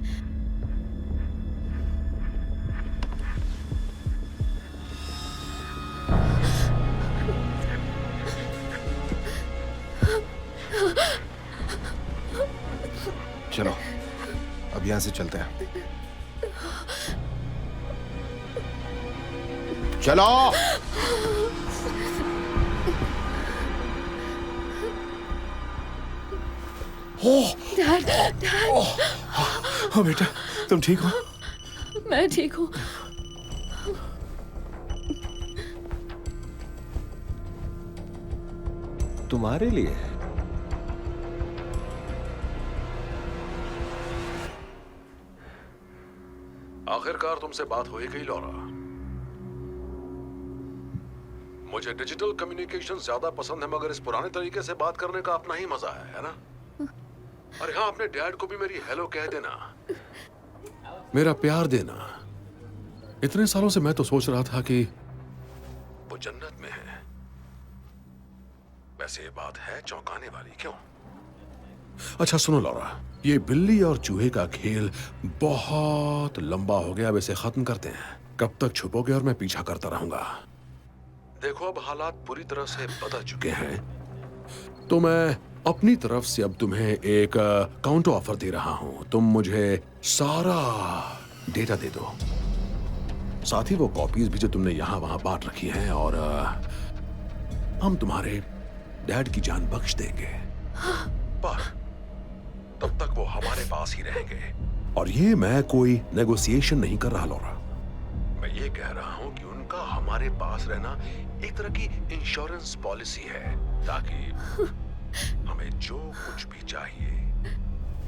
चलो अब यहां से चलते हैं। चलो। Dad, dad. हाँ बेटा, तुम ठीक हो? मैं ठीक हूँ। तुम्हारे लिए आखिरकार तुमसे बात हो ही गई लॉरा। मुझे डिजिटल कम्युनिकेशन ज्यादा पसंद है, मगर इस पुराने तरीके से बात करने का अपना ही मजा है ना? अरे हाँ, अपने डैड को भी मेरी हेलो कह देना, मेरा प्यार देना। इतने सालों से मैं तो सोच रहा था कि वो जन्नत में है। वैसे ये बात है चौंकाने वाली, क्यों? अच्छा सुनो लॉरा, ये बिल्ली और चूहे का खेल बहुत लंबा हो गया, अब इसे खत्म करते हैं। कब तक छुपोगे और मैं पीछा करता रहूंगा? देखो अब हालात पूरी तरह से बदल चुके हैं, तो मैं अपनी तरफ से अब तुम्हें एक काउंटर ऑफर दे रहा हूं। तुम मुझे सारा डेटा दे दो, साथ ही वो कॉपीज भी जो तुमने यहां वहां बांट रखी हैं, और हम तुम्हारे डैड की जान बख्श देंगे। पर तब तक वो हमारे पास ही रहेंगे। और ये मैं कोई नेगोशिएशन नहीं कर रहा लॉरा, मैं ये कह रहा हूं कि उनका हमारे पास रहना एक तरह की इंश्योरेंस पॉलिसी है, ताकि हमें जो कुछ भी चाहिए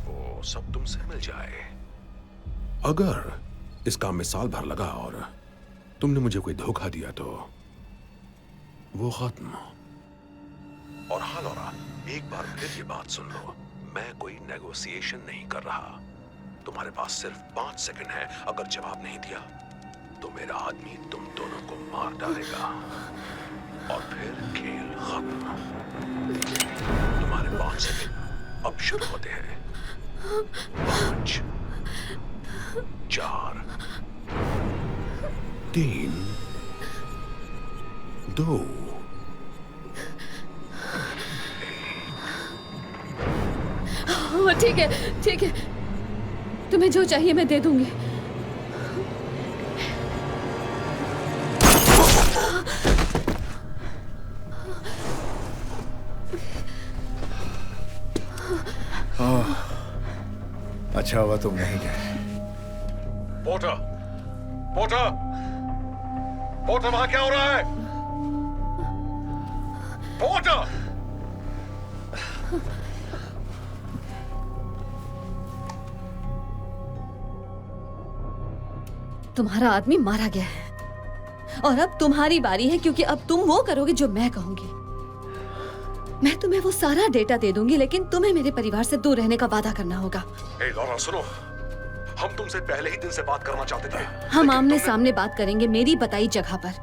वो सब तुमसे मिल जाए। अगर इस काम में साल भर लगा और तुमने मुझे कोई धोखा दिया तो वो खत्म। और हाँ लॉरा, एक बार फिर ये बात सुन लो, मैं कोई नेगोशिएशन नहीं कर रहा। तुम्हारे पास सिर्फ 5 सेकंड है, अगर जवाब नहीं दिया तो मेरा आदमी तुम दोनों को मार डालेगा और फिर खेल खत्म। तुम्हारे 5 सेकंड अब शुरू होते हैं। 5, 4, 3, 2, ठीक है, ठीक है, तुम्हें जो चाहिए मैं दे दूंगी। अच्छा हुआ तुम नहीं गए। पोर्टर, पोर्टर, पोर्टर, वहां क्या हो रहा है? पोर्टर! तुम्हारा आदमी मारा गया है और अब तुम्हारी बारी है, क्योंकि अब तुम वो करोगे जो मैं कहूंगी। मैं तुम्हें वो सारा डेटा दे दूंगी, लेकिन तुम्हें मेरे परिवार से दूर रहने का वादा करना होगा। ए लॉरा सुनो, हम तुमसे पहले ही दिन से बात करना चाहते थे। हम आमने सामने बात करेंगे मेरी बताई जगह पर।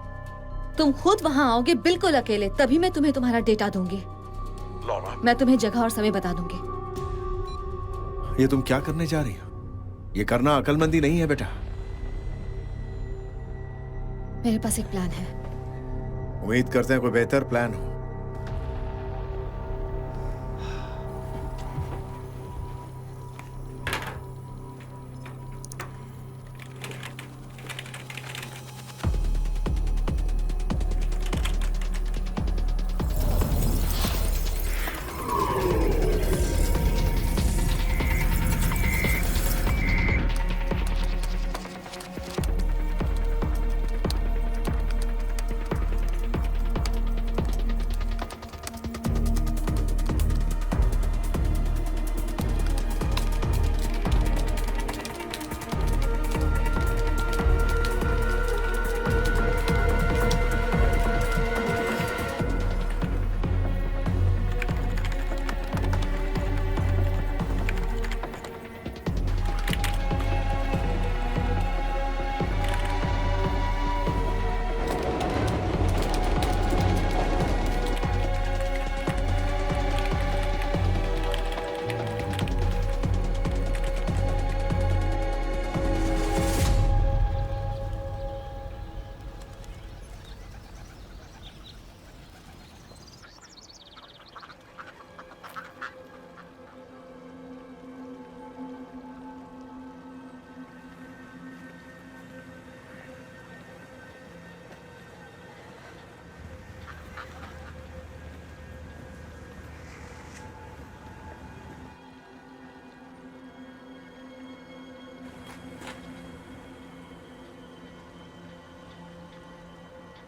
तुम खुद वहां आओगे बिल्कुल अकेले, तभी मैं तुम्हें तुम्हारा डेटा दूंगी। लॉरा, मैं तुम्हें जगह और समय बता दूंगी। ये तुम क्या करने जा रही हो? ये करना अकलमंदी नहीं है बेटा। मेरे पास एक प्लान है। उम्मीद करते हैं कोई बेहतर प्लान हो।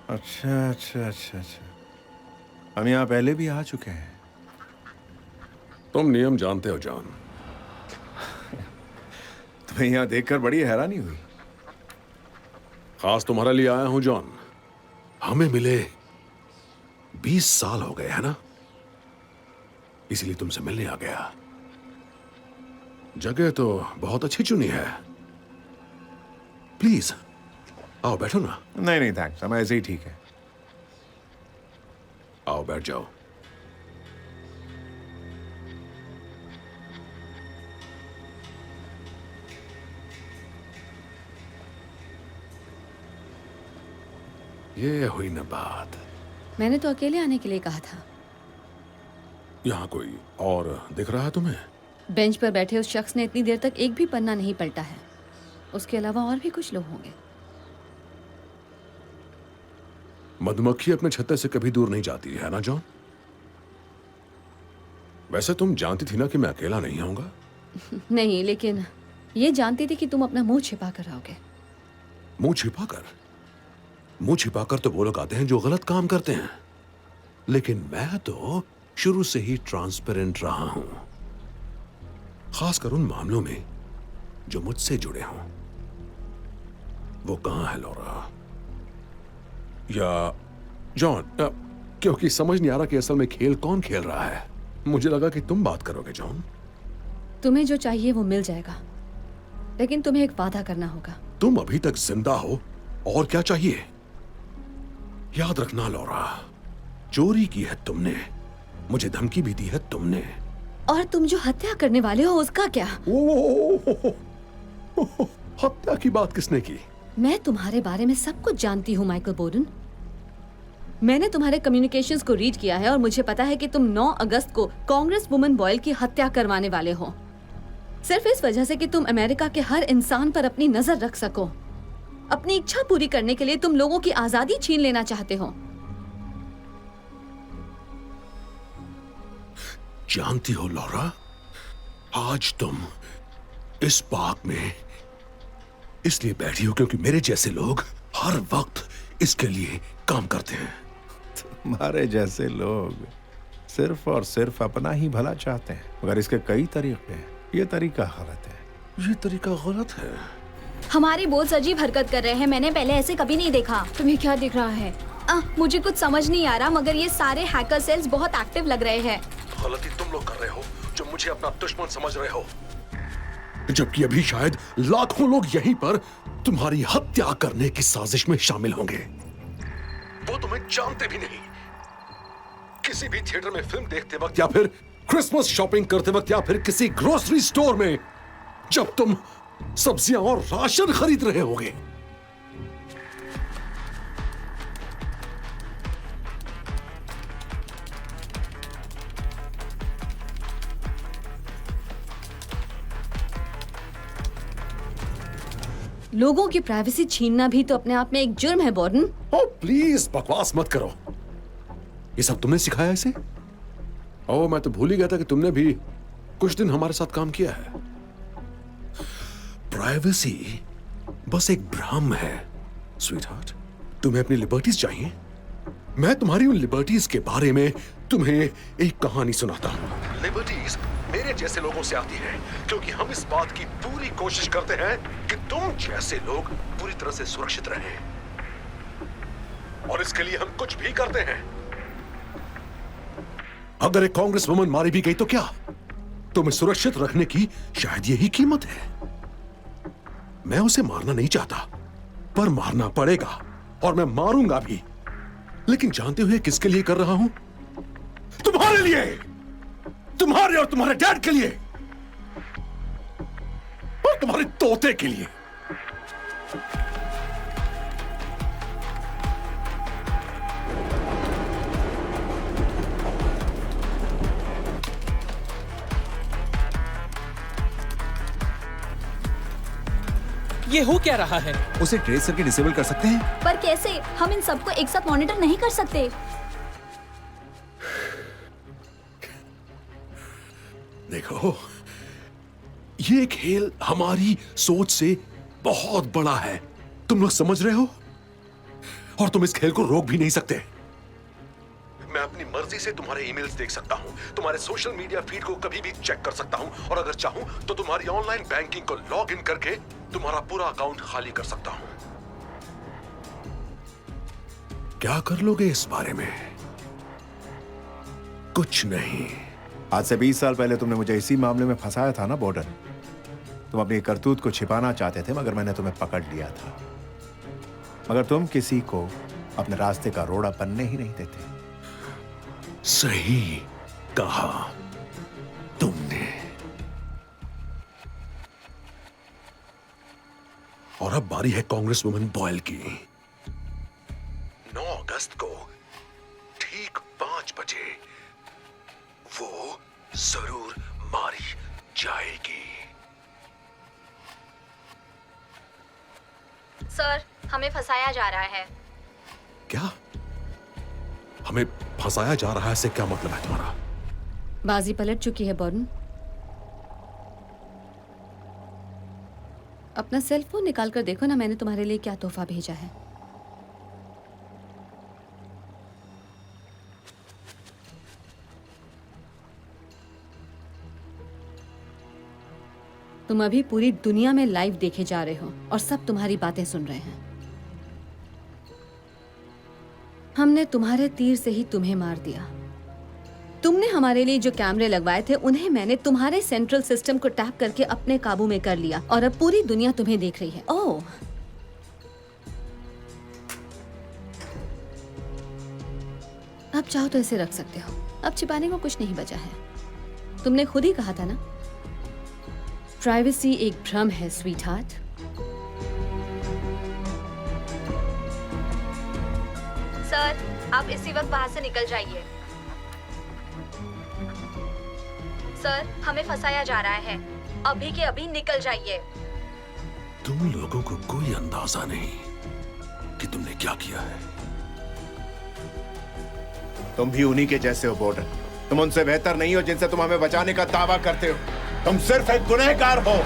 अच्छा अच्छा अच्छा अच्छा, हम यहाँ पहले भी आ चुके हैं। तुम नियम जानते हो जॉन। तुम्हें यहाँ देखकर बड़ी हैरानी हुई। खास तुम्हारे लिए आया हूं जॉन। हमें मिले 20 साल हो गए है ना, इसीलिए तुमसे मिलने आ गया। जगह तो बहुत अच्छी चुनी है। प्लीज आओ बैठो ना। नहीं नहीं थैंक्स, हम ऐसे ही ठीक है। आओ बैठ जाओ। ये हुई ना बात। मैंने तो अकेले आने के लिए कहा था। यहाँ कोई और दिख रहा है तुम्हें? बेंच पर बैठे उस शख्स ने इतनी देर तक एक भी पन्ना नहीं पलटा है। उसके अलावा और भी कुछ लोग होंगे। मधुमक्खी अपने छत्ते से कभी दूर नहीं जाती है ना जॉन? वैसे तुम जानती थी ना कि मैं अकेला नहीं आऊंगा? नहीं, लेकिन ये जानती थी कि तुम अपना मुंह छिपा कर आओगे। मुंह छिपाकर? मुंह छिपाकर तो वो लोग आते हैं जो गलत काम करते हैं, लेकिन मैं तो शुरू से ही ट्रांसपेरेंट रहा हूं, खासकर उन मामलों में जो मुझसे जुड़े हों। वो कहां है लॉरा? या जॉन? क्योंकि समझ नहीं आ रहा कि असल में खेल कौन खेल रहा है। मुझे लगा कि तुम बात करोगे जॉन। तुम्हें जो चाहिए वो मिल जाएगा, लेकिन तुम्हें एक वादा करना होगा। तुम अभी तक जिंदा हो, और क्या चाहिए? याद रखना लॉरा, चोरी की है तुमने, मुझे धमकी भी दी है तुमने। और तुम जो हत्या करने वाले हो उसका क्या? हत्या की बात किसने की? मैं तुम्हारे बारे में सब कुछ जानती हूँ माइकल बोर्डन। मैंने तुम्हारे कम्युनिकेशंस को रीड किया है और मुझे पता है कि तुम 9 अगस्त को कांग्रेस वुमन बॉयल की हत्या करवाने वाले हो। सिर्फ इस वजह से कि तुम अमेरिका के हर इंसान पर अपनी नजर रख सको। अपनी इच्छा पूरी करने के लिए तुम लोगों की आजादी छीन लेना चाहते हो। जानती हो लॉरा, आज तुम इस पार्क में इसलिए बैठी हो क्योंकि मेरे जैसे लोग हर वक्त इसके लिए काम करते हैं। तुम्हारे जैसे लोग सिर्फ और सिर्फ अपना ही भला चाहते हैं, मगर इसके कई तरीके हैं। ये तरीका गलत है। ये तरीका गलत है। हमारे बॉस अजीब हरकत कर रहे हैं, मैंने पहले ऐसे कभी नहीं देखा। तुम्हें क्या दिख रहा है? मुझे कुछ समझ नहीं आ रहा, मगर ये सारे हैकर सेल्स बहुत एक्टिव लग रहे हैं। गलती तुम लोग कर रहे हो जो मुझे अपना दुश्मन समझ रहे हो, जबकि अभी शायद लाखों लोग यहीं पर तुम्हारी हत्या करने की साजिश में शामिल होंगे। वो तुम्हें जानते भी नहीं। किसी भी थिएटर में फिल्म देखते वक्त या फिर क्रिसमस शॉपिंग करते वक्त या फिर किसी ग्रोसरी स्टोर में जब तुम सब्जियां और राशन खरीद रहे होगे, लोगों की प्राइवेसी छीनना भी तो अपने आप में एक जुर्म है बॉर्डन। ओह प्लीज बकवास मत करो। ये सब तुमने सिखाया इसे? ओह मैं तो भूल ही गया था कि तुमने भी कुछ दिन हमारे साथ काम किया है। प्राइवेसी बस एक भ्रम है स्वीटहार्ट। तुम्हें अपनी लिबर्टीज चाहिए? मैं तुम्हारी उन लिबर्टीज के बारे में तुम्हें एक कहानी सुनाता हूँ। लिबर्टीज मेरे जैसे लोगों से आती है क्योंकि हम इस बात की पूरी कोशिश करते हैं कि तुम जैसे लोग पूरी तरह से सुरक्षित रहें, और इसके लिए हम कुछ भी करते हैं। अगर एक कांग्रेस वुमन मारी भी गई तो क्या? तुम्हें सुरक्षित रखने की शायद यही कीमत है। मैं उसे मारना नहीं चाहता, पर मारना पड़ेगा और मैं मारूंगा भी। लेकिन जानते हुए किसके लिए कर रहा हूं? तुम्हारे लिए, तुम्हारे और तुम्हारे डैड के लिए, और तुम्हारे तोते के लिए। ये हो क्या रहा है? उसे ट्रेस करके डिसेबल कर सकते हैं। पर कैसे? हम इन सबको एक साथ मॉनिटर नहीं कर सकते। देखो, ये खेल हमारी सोच से बहुत बड़ा है, तुम लोग समझ रहे हो? और तुम इस खेल को रोक भी नहीं सकते। मैं अपनी मर्जी से तुम्हारे ईमेल्स देख सकता हूं, तुम्हारे सोशल मीडिया फीड को कभी भी चेक कर सकता हूं, और अगर चाहूं तो तुम्हारी ऑनलाइन बैंकिंग को लॉग इन करके तुम्हारा पूरा अकाउंट खाली कर सकता हूं। क्या कर लोगे इस बारे में? कुछ नहीं। आज से 20 साल पहले तुमने मुझे इसी मामले में फंसाया था ना बॉर्डन। तुम अपनी करतूत को छिपाना चाहते थे, मगर मैंने तुम्हें पकड़ लिया था। मगर तुम किसी को अपने रास्ते का रोड़ा बनने ही नहीं देते। सही कहा तुमने। और अब बारी है कांग्रेस वुमन बॉयल की। 9 अगस्त को ठीक 5 बजे वो जरूर मारी जाएगी। सर, हमें फंसाया जा रहा है। क्या? हमें फंसाया जा रहा है से क्या मतलब है तुम्हारा? बाजी पलट चुकी है बॉर्डन। अपना सेल फोन निकाल कर देखो ना, मैंने तुम्हारे लिए क्या तोहफा भेजा है। तुम अभी पूरी दुनिया में लाइव देखे जा रहे हो और सब तुम्हारी बातें सुन रहे हैं। हमने तुम्हारे तीर से ही तुम्हें मार दिया। तुमने हमारे लिए जो कैमरे लगवाए थे उन्हें मैंने तुम्हारे सेंट्रल सिस्टम को टैप करके अपने काबू में कर लिया, और अब पूरी दुनिया तुम्हें देख रही है। ओह, अब चाहो तो इसे रख सकते हो। अब छिपाने को कुछ नहीं बचा है। तुमने खुद ही कहा था ना, प्राइवेसी एक भ्रम है स्वीटहार्ट। सर, आप इसी वक्त बाहर से निकल जाइए। सर, हमें फंसाया जा रहा है। अभी के अभी निकल जाइए। तुम लोगों को कोई अंदाजा नहीं कि तुमने क्या किया है। तुम भी उन्हीं के जैसे हो बॉर्डन। तुम उनसे बेहतर नहीं हो जिनसे तुम हमें बचाने का दावा करते हो। तुम सिर्फ एक गुनहगार हो।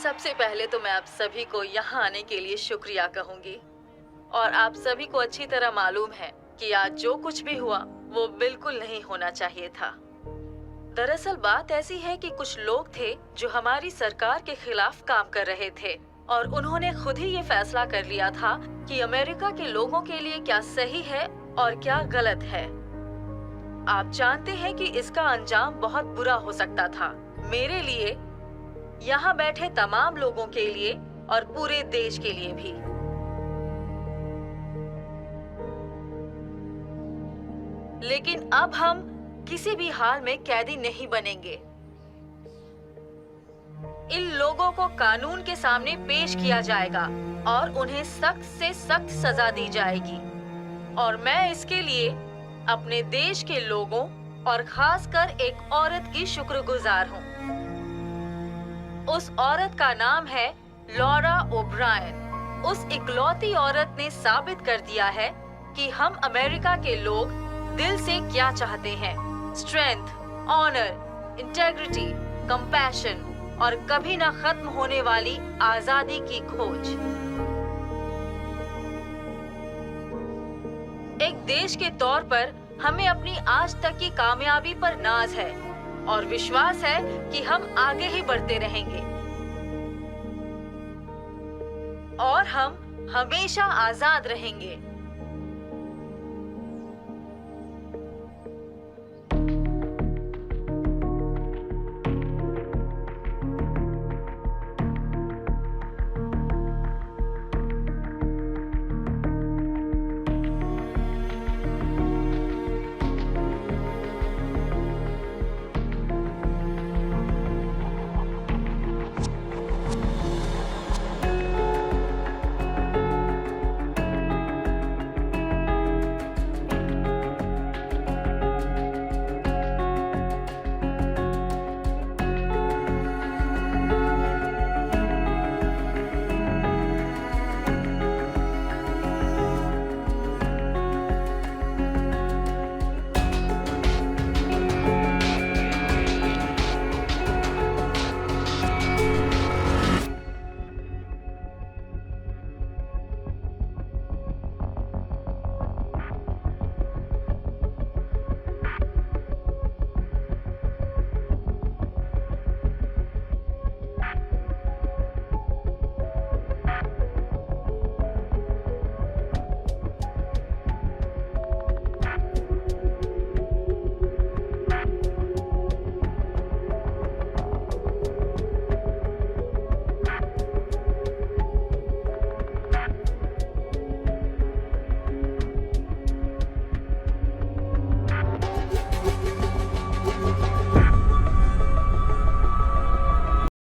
सबसे पहले तो मैं आप सभी को यहाँ आने के लिए शुक्रिया कहूंगी। और आप सभी को अच्छी तरह मालूम है कि आज जो कुछ भी हुआ वो बिल्कुल नहीं होना चाहिए था। दरअसल बात ऐसी है कि कुछ लोग थे जो हमारी सरकार के खिलाफ काम कर रहे थे और उन्होंने खुद ही ये फैसला कर लिया था कि अमेरिका के लोगों के लिए क्या सही है और क्या गलत है। आप जानते हैं कि इसका अंजाम बहुत बुरा हो सकता था, मेरे लिए, यहाँ बैठे तमाम लोगों के लिए और पूरे देश के लिए भी। लेकिन अब हम किसी भी हाल में कैदी नहीं बनेंगे। इन लोगों को कानून के सामने पेश किया जाएगा और उन्हें सख्त से सख्त सजा दी जाएगी। और मैं इसके लिए अपने देश के लोगों और खासकर एक औरत की शुक्रगुजार हूँ। उस औरत का नाम है लॉरा ओब्रायन। उस इकलौती औरत ने साबित कर दिया है कि हम अमेरिका के लोग दिल से क्या चाहते हैं। स्ट्रेंथ, ऑनर, इंटेग्रिटी, कंपैशन और कभी ना खत्म होने वाली आजादी की खोज। एक देश के तौर पर हमें अपनी आज तक की कामयाबी पर नाज है और विश्वास है कि हम आगे ही बढ़ते रहेंगे और हम हमेशा आजाद रहेंगे।